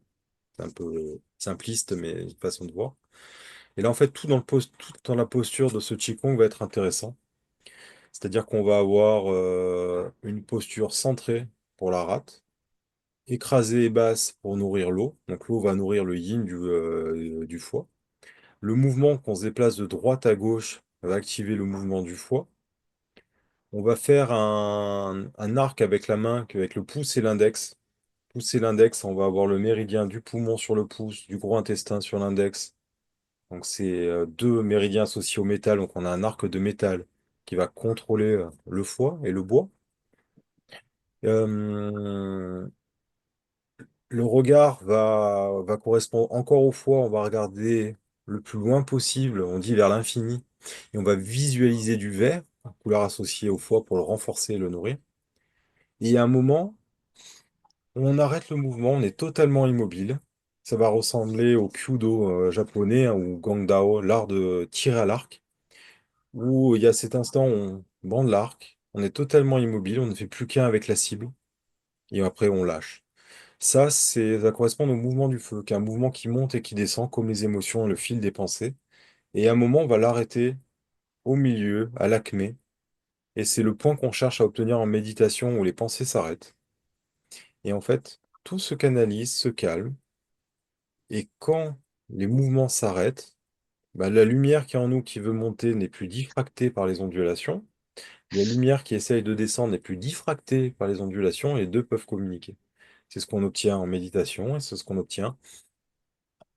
c'est un peu simpliste, mais une façon de voir. Et là, en fait, tout dans la posture de ce Qigong va être intéressant. C'est-à-dire qu'on va avoir une posture centrée pour la rate, écrasée et basse pour nourrir l'eau. Donc l'eau va nourrir le yin du foie. Le mouvement, qu'on se déplace de droite à gauche, va activer le mouvement du foie. On va faire un arc avec la main, avec le pouce et l'index. Pouce et l'index, on va avoir le méridien du poumon sur le pouce, du gros intestin sur l'index. Donc c'est deux méridiens associés au métal. Donc on a un arc de métal qui va contrôler le foie et le bois. Euh, le regard va correspondre encore au foie. On va regarder le plus loin possible, on dit vers l'infini. Et on va visualiser du vert, couleur associée au foie pour le renforcer et le nourrir. Et il y a un moment où on arrête le mouvement, on est totalement immobile. Ça va ressembler au Kyudo japonais, hein, ou Gangdao, l'art de tirer à l'arc, où il y a cet instant où on bande l'arc, on est totalement immobile, on ne fait plus qu'un avec la cible, et après on lâche. Ça correspond au mouvement du feu, qui est un mouvement qui monte et qui descend, comme les émotions et le fil des pensées. Et à un moment, on va l'arrêter au milieu, à l'acmé, et c'est le point qu'on cherche à obtenir en méditation où les pensées s'arrêtent. Et en fait, tout se canalise, se calme, et quand les mouvements s'arrêtent, bah, la lumière qui est en nous qui veut monter n'est plus diffractée par les ondulations. La lumière qui essaye de descendre n'est plus diffractée par les ondulations et les deux peuvent communiquer. C'est ce qu'on obtient en méditation et c'est ce qu'on obtient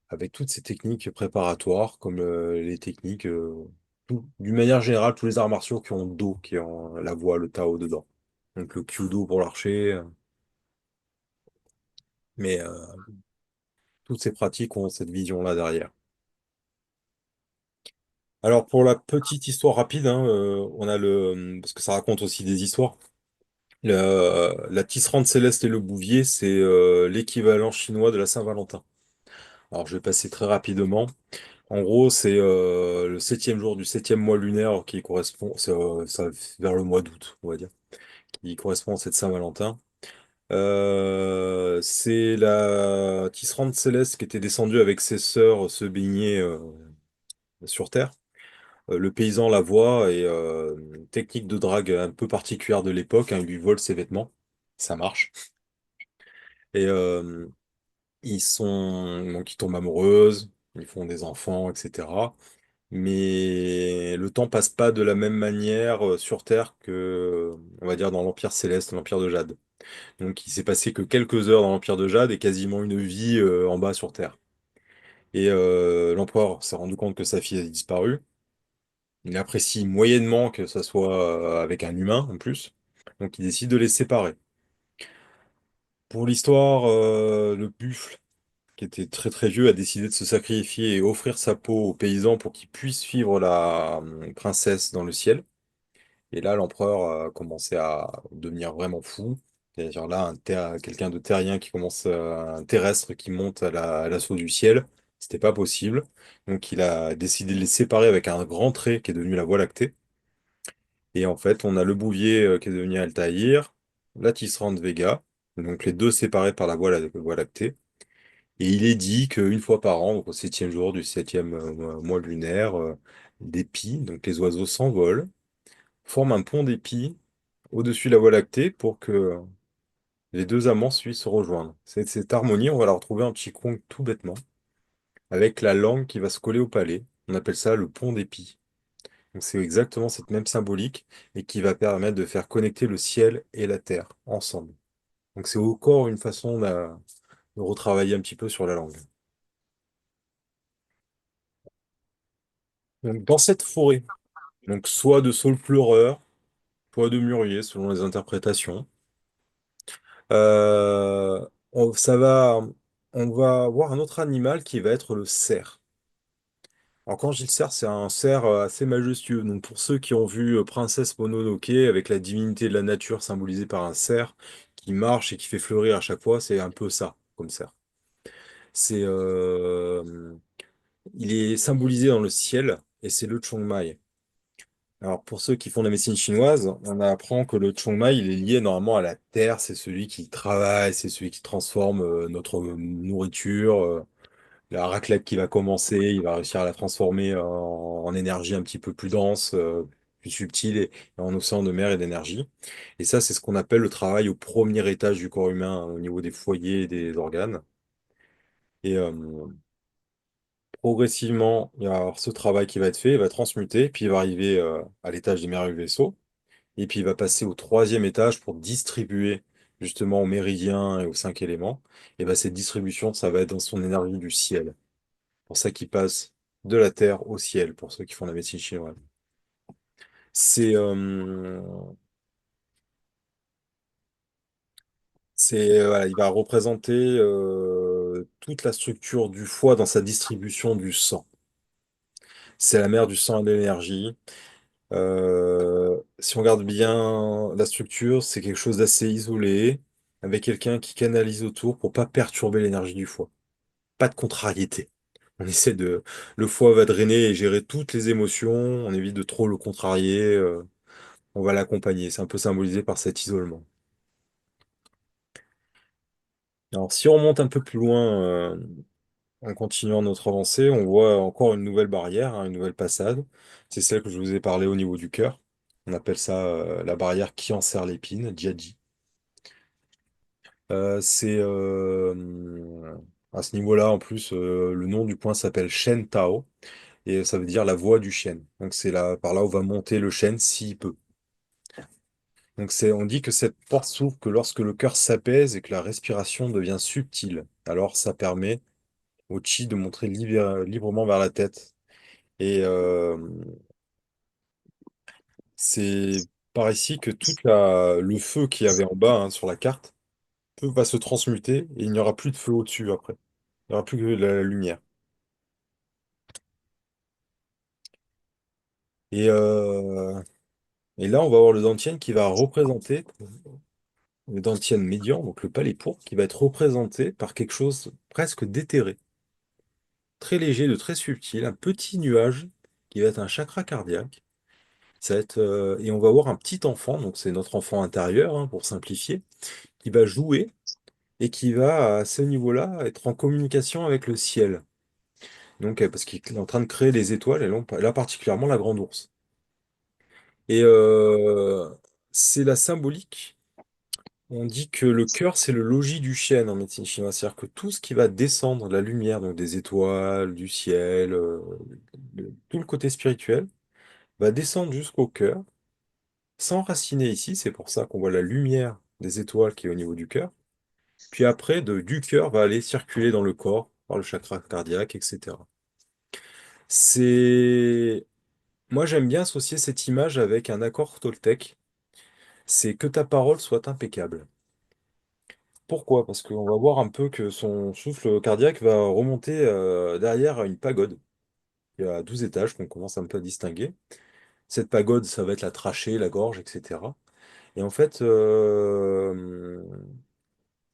avec toutes ces techniques préparatoires, comme les techniques, d'une manière générale, tous les arts martiaux qui ont Do, qui ont la voix, le Tao dedans. Donc le Kyudo pour l'archer, mais toutes ces pratiques ont cette vision-là derrière. Alors pour la petite histoire rapide, hein, on a parce que ça raconte aussi des histoires. La tisserande céleste et le bouvier, c'est l'équivalent chinois de la Saint-Valentin. Alors, je vais passer très rapidement. En gros, c'est le septième jour du septième mois lunaire qui correspond, vers le mois d'août, on va dire, qui correspond à cette Saint-Valentin. C'est la tisserande céleste qui était descendue avec ses sœurs se baigner sur Terre. Le paysan la voit et une technique de drague un peu particulière de l'époque, hein, il lui vole ses vêtements. Ça marche. Et donc ils tombent amoureuses, ils font des enfants, etc. Mais le temps passe pas de la même manière sur Terre que, on va dire, dans l'Empire Céleste, l'Empire de Jade. Donc il s'est passé que quelques heures dans l'Empire de Jade et quasiment une vie en bas sur Terre. Et l'empereur s'est rendu compte que sa fille a disparu. Il apprécie moyennement que ça soit avec un humain en plus. Donc il décide de les séparer. Pour l'histoire, le buffle, qui était très très vieux, a décidé de se sacrifier et offrir sa peau aux paysans pour qu'ils puissent suivre la princesse dans le ciel. Et là, l'empereur a commencé à devenir vraiment fou. C'est-à-dire là, quelqu'un de terrien qui commence, un terrestre qui monte à l'assaut du ciel, c'était pas possible. Donc il a décidé de les séparer avec un grand trait qui est devenu la Voie lactée. Et en fait, on a le Bouvier qui est devenu Altaïr, la Tisserande Vega, donc les deux séparés par la Voie lactée. Et il est dit qu'une fois par an, donc au septième jour du septième mois lunaire, des pies, donc les oiseaux s'envolent, forment un pont d'épis au-dessus de la Voie lactée pour que les deux amants puissent se rejoindre. Cette harmonie, on va la retrouver un petit conte tout bêtement, avec la langue qui va se coller au palais. On appelle ça le pont d'épis. Donc c'est exactement cette même symbolique et qui va permettre de faire connecter le ciel et la terre ensemble. Donc c'est encore une façon de retravailler un petit peu sur la langue. Donc dans cette forêt, donc soit de saules pleureurs, soit de mûrier selon les interprétations, ça va, on va voir un autre animal qui va être le cerf. Alors quand je dis le cerf, c'est un cerf assez majestueux. Donc pour ceux qui ont vu Princesse Mononoke avec la divinité de la nature symbolisée par un cerf qui marche et qui fait fleurir à chaque fois, c'est un peu ça comme cerf. C'est, il est symbolisé dans le ciel et c'est le Chongmai. Alors pour ceux qui font de la médecine chinoise, on apprend que le Chongmai, il est lié normalement à la terre, c'est celui qui travaille, c'est celui qui transforme notre nourriture. La raclette qui va commencer, il va réussir à la transformer en énergie un petit peu plus dense, plus subtile et en océan de mer et d'énergie. Et ça, c'est ce qu'on appelle le travail au premier étage du corps humain, hein, au niveau des foyers et des organes. Et progressivement, il va y avoir ce travail qui va être fait, il va transmuter, puis il va arriver à l'étage des merveilleux vaisseaux, et puis il va passer au troisième étage pour distribuer justement aux méridiens et aux cinq éléments. Et ben, cette distribution, ça va être dans son énergie du ciel. Pour ça qu'il passe de la terre au ciel, pour ceux qui font la médecine chinoise. C'est, voilà, il va représenter toute la structure du foie dans sa distribution du sang. C'est la mère du sang et de l'énergie. Si on regarde bien la structure, c'est quelque chose d'assez isolé, avec quelqu'un qui canalise autour pour pas perturber l'énergie du foie. Pas de contrariété. On essaie de, le foie va drainer et gérer toutes les émotions. On évite de trop le contrarier. On va l'accompagner. C'est un peu symbolisé par cet isolement. Alors, si on remonte un peu plus loin, en continuant notre avancée, on voit encore une nouvelle barrière, hein, une nouvelle passade. C'est celle que je vous ai parlé au niveau du cœur. On appelle ça la barrière qui enserre l'épine, Jiaji. À ce niveau-là, en plus, le nom du point s'appelle Shen Tao et ça veut dire la voie du chêne. Donc c'est là, par là où va monter le chêne s'il peut. Donc on dit que cette porte s'ouvre que lorsque le cœur s'apaise et que la respiration devient subtile. Alors ça permet au chi de monter librement vers la tête. Et c'est par ici que le feu qu'il y avait en bas, hein, sur la carte va se transmuter et il n'y aura plus de feu au-dessus après. Il n'y aura plus que de la lumière. Et, euh, et là, on va voir le Dantian qui va représenter. le dantian médian, donc le palais pourpre, qui va être représenté par quelque chose presque d'éthéré, très léger, de très subtil, un petit nuage qui va être un chakra cardiaque. Ça va être, et on va voir un petit enfant, donc c'est notre enfant intérieur, hein, pour simplifier, qui va jouer et qui va, à ce niveau-là, être en communication avec le ciel. Donc, parce qu'il est en train de créer les étoiles, et là particulièrement la grande ours. Et c'est la symbolique. On dit que le cœur, c'est le logis du chêne en médecine chinoise. C'est-à-dire que tout ce qui va descendre, la lumière, donc des étoiles, du ciel, tout le côté spirituel, va descendre jusqu'au cœur, s'enraciner ici. C'est pour ça qu'on voit la lumière des étoiles qui est au niveau du cœur. Puis après, du cœur va aller circuler dans le corps, par le chakra cardiaque, etc. C'est... Moi, j'aime bien associer cette image avec un accord toltèque. C'est que ta parole soit impeccable. Pourquoi? Parce qu'on va voir un peu que son souffle cardiaque va remonter derrière une pagode. Il y a 12 étages qu'on commence un peu à distinguer. Cette pagode, ça va être la trachée, la gorge, etc. Et en fait,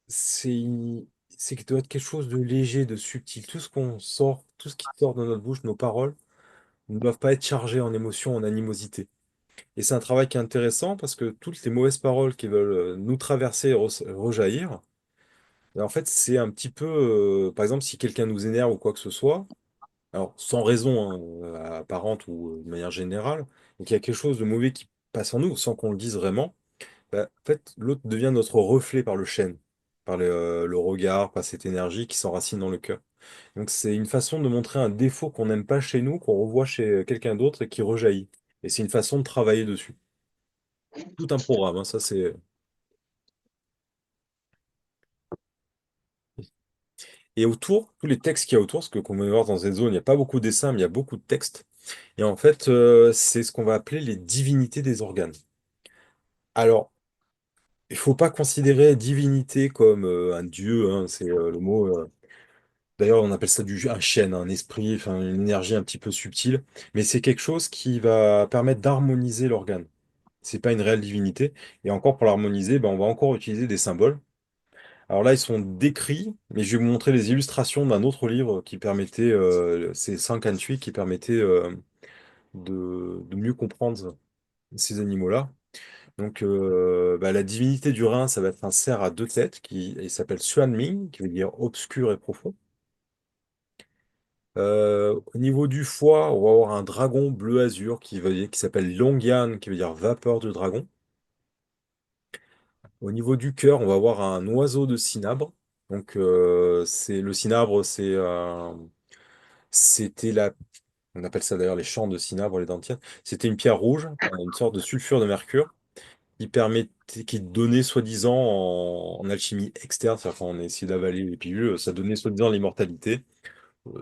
c'est c'est que doit être quelque chose de léger, de subtil. Tout ce qu'on sort, tout ce qui sort de notre bouche, nos paroles, ne doivent pas être chargées en émotion, en animosité. Et c'est un travail qui est intéressant parce que toutes les mauvaises paroles qui veulent nous traverser et rejaillir, et en fait, c'est un petit peu, par exemple, si quelqu'un nous énerve ou quoi que ce soit, alors sans raison hein, apparente ou de manière générale, et qu'il y a quelque chose de mauvais qui passe en nous sans qu'on le dise vraiment, bah, en fait, l'autre devient notre reflet par le chêne, par le regard, par cette énergie qui s'enracine dans le cœur. Donc c'est une façon de montrer un défaut qu'on n'aime pas chez nous, qu'on revoit chez quelqu'un d'autre et qui rejaillit. Et c'est une façon de travailler dessus. Tout un programme, hein, ça c'est. Et autour, tous les textes qu'il y a autour, parce que comme on va voir dans cette zone, il n'y a pas beaucoup de dessins, mais il y a beaucoup de textes. Et en fait, c'est ce qu'on va appeler les divinités des organes. Alors, il faut pas considérer divinité comme un dieu, hein, c'est le mot. D'ailleurs, on appelle ça un chêne, un esprit, enfin une énergie un petit peu subtile. Mais c'est quelque chose qui va permettre d'harmoniser l'organe. C'est pas une réelle divinité. Et encore pour l'harmoniser, ben, on va encore utiliser des symboles. Alors là, ils sont décrits, mais je vais vous montrer les illustrations d'un autre livre qui permettait, c'est 5 qui permettait de mieux comprendre ces animaux-là. Donc, bah, la divinité du Rhin, ça va être un cerf à 2 têtes qui il s'appelle Xuanming, qui veut dire obscur et profond. Au niveau du foie, on va avoir un dragon bleu-azur qui s'appelle Longyan, qui veut dire vapeur de dragon. Au niveau du cœur, on va avoir un oiseau de cinabre. Donc, c'est le cinabre, c'était on appelle ça d'ailleurs les champs de cinabre, les dentières. C'était une pierre rouge, une sorte de sulfure de mercure qui donnait soi-disant en alchimie externe, c'est-à-dire quand on a essayé d'avaler les pilules, ça donnait soi-disant l'immortalité.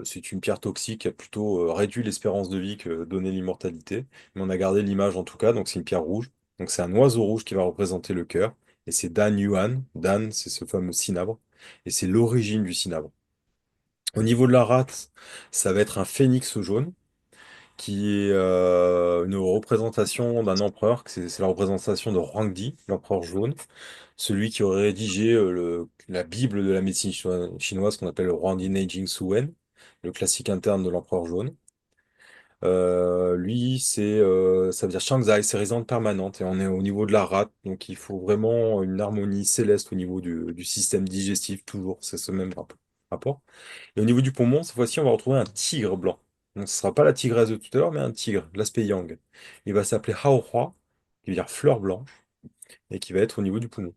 C'est une pierre toxique qui a plutôt réduit l'espérance de vie que donné l'immortalité. Mais on a gardé l'image en tout cas, donc c'est une pierre rouge. Donc c'est un oiseau rouge qui va représenter le cœur. Et c'est Dan Yuan. Dan, c'est ce fameux cinabre. Et c'est l'origine du cinabre. Au niveau de la rate, ça va être un phénix jaune, qui est une représentation d'un empereur. C'est la représentation de Huangdi, l'empereur jaune. Celui qui aurait rédigé la Bible de la médecine chinoise qu'on appelle le Huangdi Neijing Suwen, le classique interne de l'empereur jaune. Lui, ça veut dire Shanghai, c'est résidente permanente et on est au niveau de la rate, donc il faut vraiment une harmonie céleste au niveau du système digestif, toujours, c'est ce même rapport. Et au niveau du poumon, cette fois-ci, on va retrouver un tigre blanc. Donc ce sera pas la tigresse de tout à l'heure, mais un tigre, l'aspect yang. Il va s'appeler Hao Hua, qui veut dire fleur blanche, et qui va être au niveau du poumon.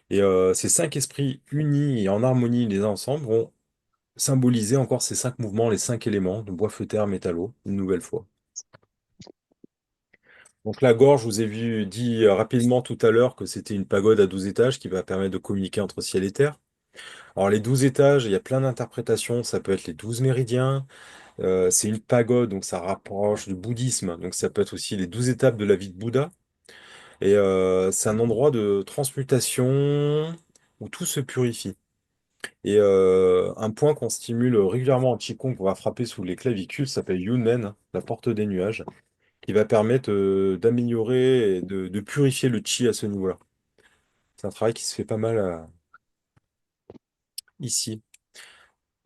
Et ces 5 esprits unis et en harmonie les uns ensemble vont symboliser encore ces 5 mouvements, les 5 éléments de bois, feu, terre, métal, eau, une nouvelle fois. Donc la gorge, je vous ai dit rapidement tout à l'heure que c'était une pagode à 12 étages qui va permettre de communiquer entre ciel et terre. Alors les 12 étages, il y a plein d'interprétations, ça peut être les 12 méridiens, c'est une pagode, donc ça rapproche du bouddhisme, donc ça peut être aussi les 12 étapes de la vie de Bouddha. Et c'est un endroit de transmutation où tout se purifie. Et un point qu'on stimule régulièrement en Qigong qu'on va frapper sous les clavicules s'appelle Yunmen, la porte des nuages, qui va permettre d'améliorer et de purifier le Qi à ce niveau-là. C'est un travail qui se fait pas mal ici.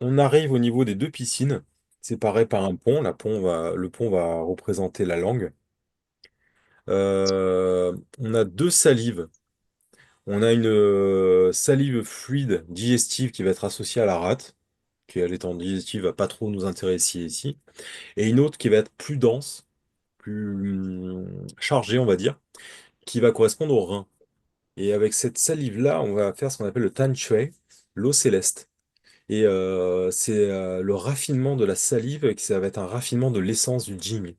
On arrive au niveau des deux piscines, séparées par un pont. Le pont va représenter la langue. On a deux salives. On a une salive fluide digestive qui va être associée à la rate, qui elle étant digestive va pas trop nous intéresser ici, et une autre qui va être plus dense, plus chargée, on va dire, qui va correspondre au rein. Et avec cette salive-là, on va faire ce qu'on appelle le tan shui, l'eau céleste. Et c'est le raffinement de la salive, et que ça va être un raffinement de l'essence du jing.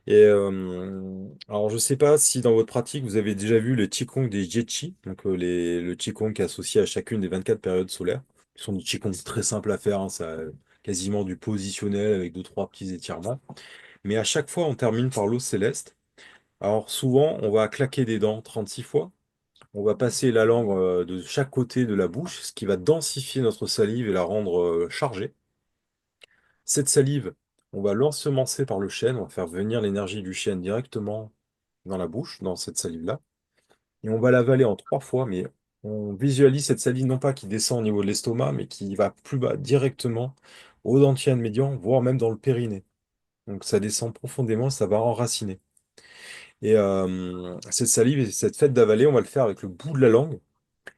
Et alors, je sais pas si dans votre pratique, vous avez déjà vu le Qigong des Jiechi, donc le Qigong qui est associé à chacune des 24 périodes solaires. Ce sont des Qigong très simples à faire, hein, ça, quasiment du positionnel avec deux, trois petits étirements. Mais à chaque fois, on termine par l'eau céleste. Alors, souvent, on va claquer des dents 36 fois. On va passer la langue de chaque côté de la bouche, ce qui va densifier notre salive et la rendre chargée. Cette salive, on va l'ensemencer par le chêne, on va faire venir l'énergie du chêne directement dans la bouche, dans cette salive-là, et on va l'avaler en 3 fois, mais on visualise cette salive non pas qui descend au niveau de l'estomac, mais qui va plus bas directement au dantian médian, voire même dans le périnée. Donc ça descend profondément, ça va enraciner. Et cette salive et cette fête d'avaler, on va le faire avec le bout de la langue.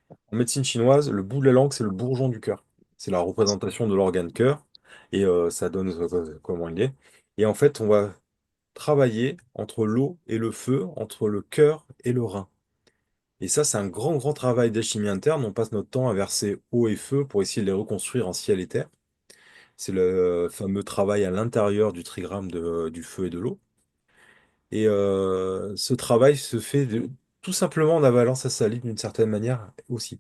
En médecine chinoise, le bout de la langue, c'est le bourgeon du cœur. C'est la représentation de l'organe cœur, et ça donne comment il est. Et en fait, on va travailler entre l'eau et le feu, entre le cœur et le rein. Et ça, c'est un grand, grand travail d'alchimie interne. On passe notre temps à verser eau et feu pour essayer de les reconstruire en ciel et terre. C'est le fameux travail à l'intérieur du trigramme du feu et de l'eau. Et ce travail se fait tout simplement en avalant sa salive d'une certaine manière aussi.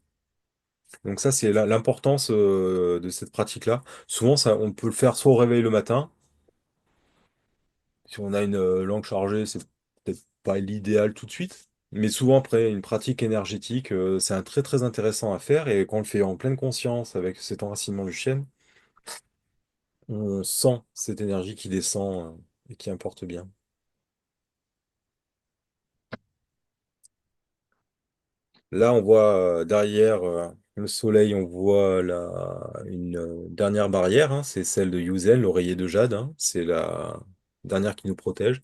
Donc ça, c'est l'importance de cette pratique-là. Souvent, ça, on peut le faire soit au réveil le matin. Si on a une langue chargée, c'est peut-être pas l'idéal tout de suite. Mais souvent, après une pratique énergétique, c'est un très très intéressant à faire. Et quand on le fait en pleine conscience avec cet enracinement du chêne, on sent cette énergie qui descend et qui importe bien. Là, on voit derrière le soleil, on voit une dernière barrière, hein, c'est celle de Yuzen, l'oreiller de jade, hein. C'est la dernière qui nous protège.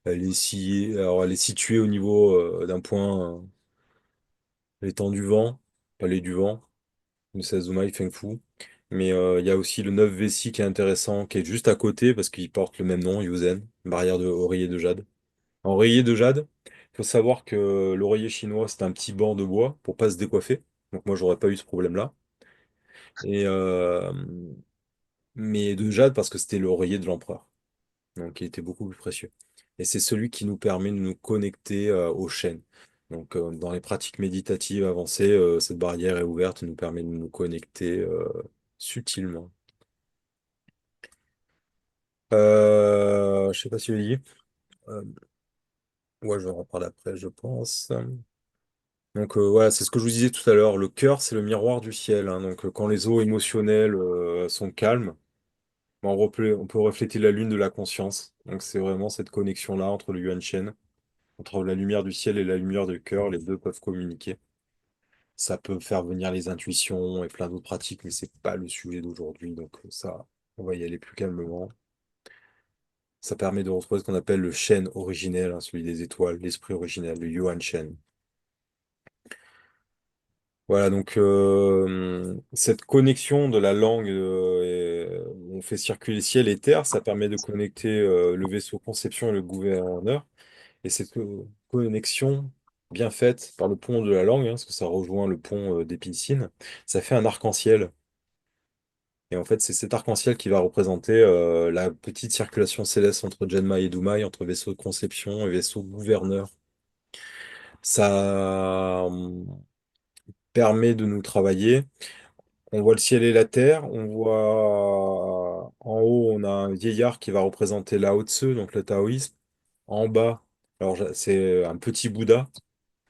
Alors, elle est située au niveau d'un point, l'étang du vent, palais du vent, le Sazumai Feng Fu. Mais il y a aussi le 9 Vessi qui est intéressant, qui est juste à côté parce qu'il porte le même nom, Yuzen, barrière de oreiller de jade. En oreiller de jade, il faut savoir que l'oreiller chinois, c'est un petit banc de bois pour pas se décoiffer. Donc moi, j'aurais pas eu ce problème-là. Et mais de jade parce que c'était l'oreiller de l'empereur. Donc il était beaucoup plus précieux. Et c'est celui qui nous permet de nous connecter au chêne. Donc dans les pratiques méditatives avancées, cette barrière est ouverte et nous permet de nous connecter subtilement. Je sais pas si je l'ai dit. Euh, ouais, je vais en reparler après, je pense. Donc voilà, c'est ce que je vous disais tout à l'heure. Le cœur, c'est le miroir du ciel, hein. Donc quand les eaux émotionnelles sont calmes, ben, on peut refléter la lune de la conscience. Donc c'est vraiment cette connexion-là entre le yuan shen, entre la lumière du ciel et la lumière du cœur. Les deux peuvent communiquer. Ça peut faire venir les intuitions et plein d'autres pratiques, mais c'est pas le sujet d'aujourd'hui. Donc ça, on va y aller plus calmement. Ça permet de retrouver ce qu'on appelle le shen originel, hein, celui des étoiles, l'esprit originel, le yuan shen. Voilà, donc cette connexion de la langue, on fait circuler ciel et terre, ça permet de connecter le vaisseau conception et le gouverneur. Et cette connexion bien faite par le pont de la langue, hein, parce que ça rejoint le pont des piscines, ça fait un arc-en-ciel. Et en fait, c'est cet arc-en-ciel qui va représenter la petite circulation céleste entre Genma et Dumai, entre vaisseau de conception et vaisseau gouverneur. Ça permet de nous travailler. On voit le ciel et la terre. On voit en haut, on a un vieillard qui va représenter Lao Tzu, donc le taoïsme. En bas, alors c'est un petit Bouddha.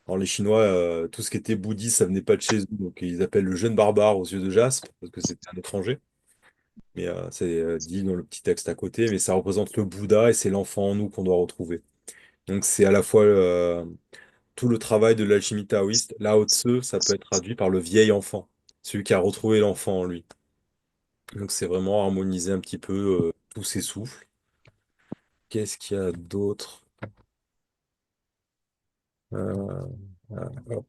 Alors les Chinois, tout ce qui était bouddhiste, ça venait pas de chez eux, donc ils appellent le jeune barbare aux yeux de jaspe parce que c'était un étranger. Mais c'est dit dans le petit texte à côté, mais ça représente le Bouddha et c'est l'enfant en nous qu'on doit retrouver. Donc c'est à la fois tout le travail de l'alchimie taoïste. Lao Tzu, ça peut être traduit par le vieil enfant, celui qui a retrouvé l'enfant en lui. Donc c'est vraiment harmoniser un petit peu tous ces souffles. Qu'est-ce qu'il y a d'autre? Euh, hop,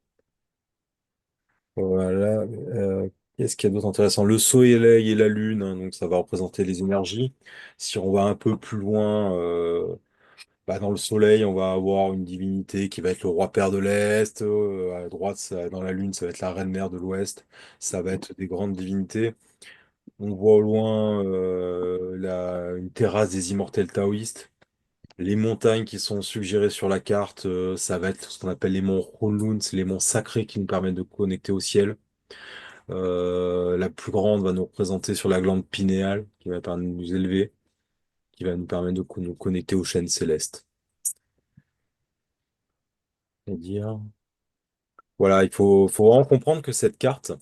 voilà. Qu'est-ce qu'il y a d'autre intéressant? Le soleil et la lune, hein, donc ça va représenter les énergies. Si on va un peu plus loin, bah, dans le soleil, on va avoir une divinité qui va être le roi père de l'Est. À droite, dans la lune, ça va être la reine mère de l'Ouest. Ça va être des grandes divinités. On voit au loin une terrasse des immortels taoïstes. Les montagnes qui sont suggérées sur la carte, ça va être ce qu'on appelle les monts Kunlun, c'est les monts sacrés qui nous permettent de connecter au ciel. La plus grande va nous représenter sur la glande pinéale, qui va permettre de nous élever, qui va nous permettre de nous connecter aux chaînes célestes. C'est-à-dire, voilà, faut vraiment comprendre que cette carte,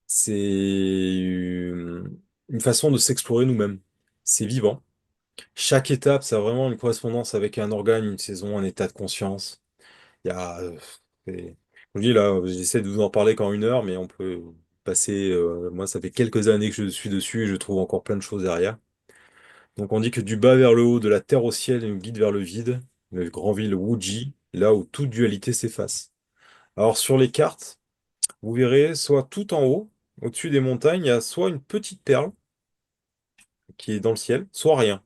c'est une façon de s'explorer nous-mêmes. C'est vivant. Chaque étape, ça a vraiment une correspondance avec un organe, une saison, un état de conscience. Il y a, je vous dis là, j'essaie de vous en parler qu'en 1 heure, mais on peut passer. Moi, ça fait quelques années que je suis dessus et je trouve encore plein de choses derrière. Donc, on dit que du bas vers le haut, de la terre au ciel, il nous guide vers le vide, le grand vide Wuji, là où toute dualité s'efface. Alors, sur les cartes, vous verrez, soit tout en haut, au-dessus des montagnes, il y a soit une petite perle qui est dans le ciel, soit rien.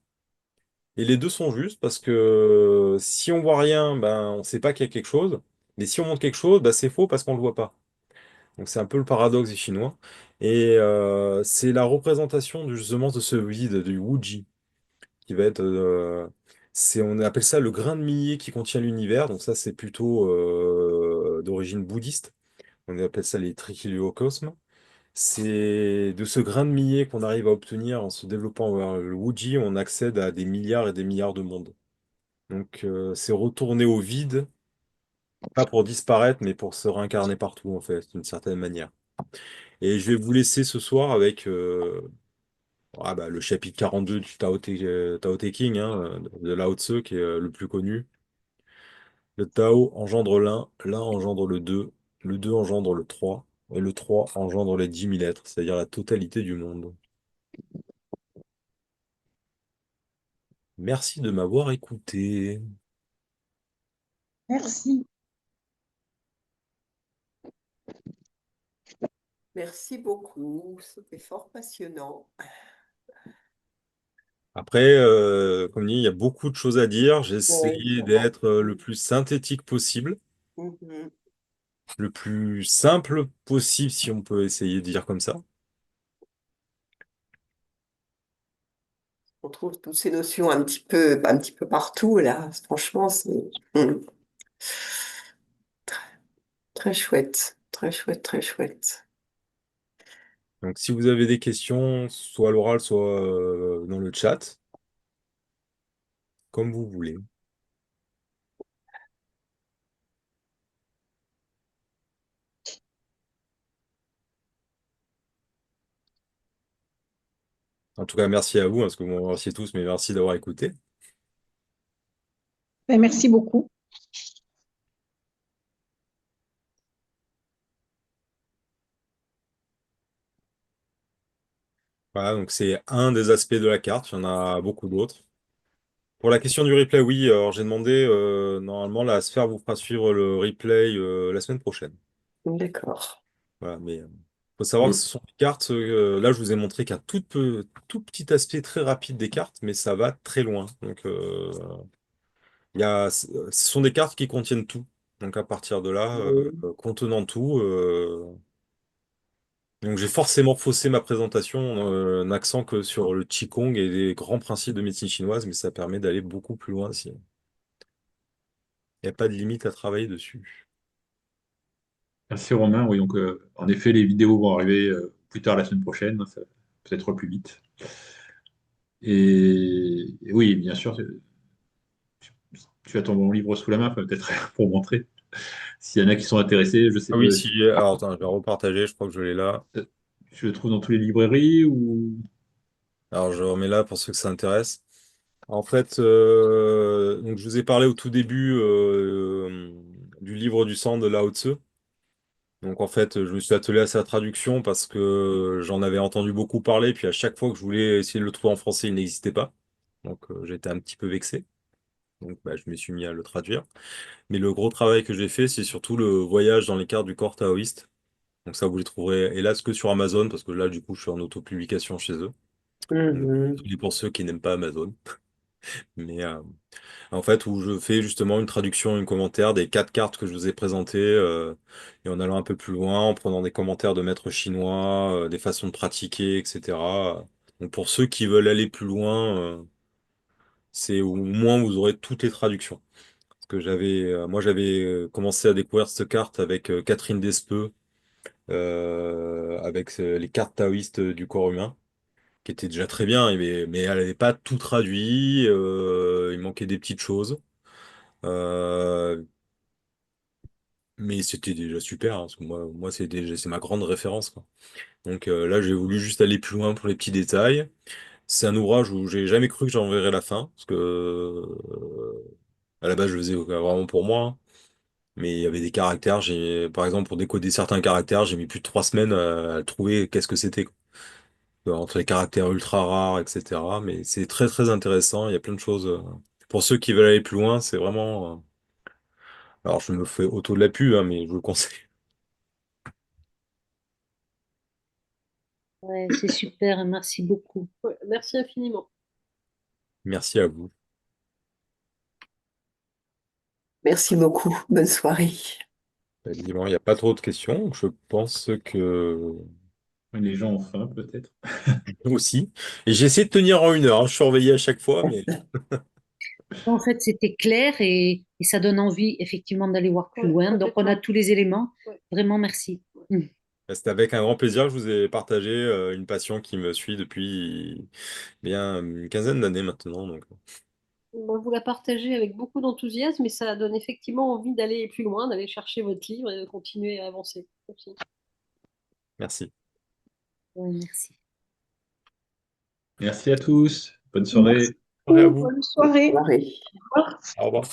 Et les deux sont justes parce que si on voit rien, ben, on ne sait pas qu'il y a quelque chose. Mais si on montre quelque chose, ben, c'est faux parce qu'on ne le voit pas. Donc c'est un peu le paradoxe des Chinois. Et c'est la représentation justement de ce vide, du Wuji, qui va être... on appelle ça le grain de millet qui contient l'univers. Donc ça, c'est plutôt d'origine bouddhiste. On appelle ça les trichiliocosmes. C'est de ce grain de millet qu'on arrive à obtenir en se développant vers le Wuji, on accède à des milliards et des milliards de mondes. Donc c'est retourner au vide, pas pour disparaître, mais pour se réincarner partout, en fait, d'une certaine manière. Et je vais vous laisser ce soir avec le chapitre 42 du Tao Te Ching, hein, de Lao Tzu, qui est le plus connu. Le Tao engendre l'un engendre le 2 engendre le 3 et le 3 engendre les 10 000 êtres, c'est-à-dire la totalité du monde. Merci de m'avoir écouté. Merci. Merci beaucoup, c'était fort passionnant. Après, comme dit, il y a beaucoup de choses à dire. J'ai Oui, essayé vraiment. d'être le plus synthétique possible, Mhm. le plus simple possible, si on peut essayer de dire comme ça. On trouve toutes ces notions un petit peu partout, là. Franchement, c'est très chouette, très chouette, très chouette. Donc, si vous avez des questions, soit à l'oral, soit dans le chat, comme vous voulez. En tout cas, merci à vous, hein, parce que vous me remerciez tous, mais merci d'avoir écouté. Ben, merci beaucoup. Voilà, donc c'est un des aspects de la carte, il y en a beaucoup d'autres. Pour la question du replay, oui, alors j'ai demandé, normalement, la sphère vous fera suivre le replay la semaine prochaine. D'accord. Voilà, mais faut savoir que Mm. ce sont des cartes. Là, je vous ai montré qu'un tout petit aspect très rapide des cartes, mais ça va très loin. Donc, ce sont des cartes qui contiennent tout. Donc, à partir de là, Oui. contenant tout, donc j'ai forcément faussé ma présentation, n'accent que sur le Qigong et les grands principes de médecine chinoise, mais ça permet d'aller beaucoup plus loin si il n'y a pas de limite à travailler dessus. Merci Romain. Oui, donc en effet, les vidéos vont arriver plus tard la semaine prochaine, ça peut-être plus vite. Et oui, bien sûr, tu as ton livre sous la main, peut-être pour montrer. S'il y en a qui sont intéressés, je sais Ah pas, oui, si. Alors, attends, je vais repartager, je crois que je l'ai là. tu le trouves dans toutes les librairies ou... Alors, je remets là pour ceux que ça intéresse. En fait, donc je vous ai parlé au tout début du livre du sang de Lao Tzu. Donc en fait, je me suis attelé à sa traduction parce que j'en avais entendu beaucoup parler, puis à chaque fois que je voulais essayer de le trouver en français, il n'existait pas. Donc j'étais un petit peu vexé. Donc bah, je me suis mis à le traduire. Mais le gros travail que j'ai fait, c'est surtout le voyage dans les cartes du corps taoïste. Donc ça, vous les trouverez, hélas, que sur Amazon, parce que là, du coup, je suis en autopublication chez eux. Donc, Mhm. désolé pour ceux qui n'aiment pas Amazon. Mais en fait, où je fais justement une traduction, un commentaire des 4 cartes que je vous ai présentées, et en allant un peu plus loin, en prenant des commentaires de maîtres chinois, des façons de pratiquer, etc. Donc pour ceux qui veulent aller plus loin, c'est au moins vous aurez toutes les traductions. Parce que moi j'avais commencé à découvrir cette carte avec Catherine Despeux, avec les cartes taoïstes du corps humain, qui était déjà très bien, mais elle n'avait pas tout traduit, il manquait des petites choses. Euh, mais c'était déjà super, hein, parce que moi c'est ma grande référence, quoi. Donc là, j'ai voulu juste aller plus loin pour les petits détails. C'est un ouvrage où j'ai jamais cru que j'en verrais la fin, parce que à la base, je le faisais vraiment pour moi, hein. Mais il y avait des caractères, par exemple, pour décoder certains caractères, j'ai mis plus de 3 semaines à trouver qu'est-ce que c'était, quoi. Entre les caractères ultra rares, etc. Mais c'est très très intéressant, il y a plein de choses. Pour ceux qui veulent aller plus loin, c'est vraiment. Alors, je me fais auto de la pub, hein, mais je vous le conseille. Ouais, c'est super, merci beaucoup. Ouais, merci infiniment. Merci à vous. Merci beaucoup. Bonne soirée. Évidemment, il n'y a pas trop de questions. Je pense que Les gens ont faim, peut-être. aussi. Et j'ai essayé de tenir en 1 heure, hein. Je suis surveillé à chaque fois, mais En fait, c'était clair et ça donne envie effectivement d'aller voir plus Ouais, loin. Donc, on a complètement. tous les éléments. Ouais. Vraiment, merci. Mm. c'était avec un grand plaisir que je vous ai partagé une passion qui me suit depuis bien une quinzaine d'années maintenant. Donc, Ben, vous la partagez avec beaucoup d'enthousiasme et ça donne effectivement envie d'aller plus loin, d'aller chercher votre livre et de continuer à avancer aussi. merci. Ouais, merci. Merci à tous. Bonne Merci soirée. Au revoir à vous. bonne soirée. Soirée. Au revoir. Au revoir.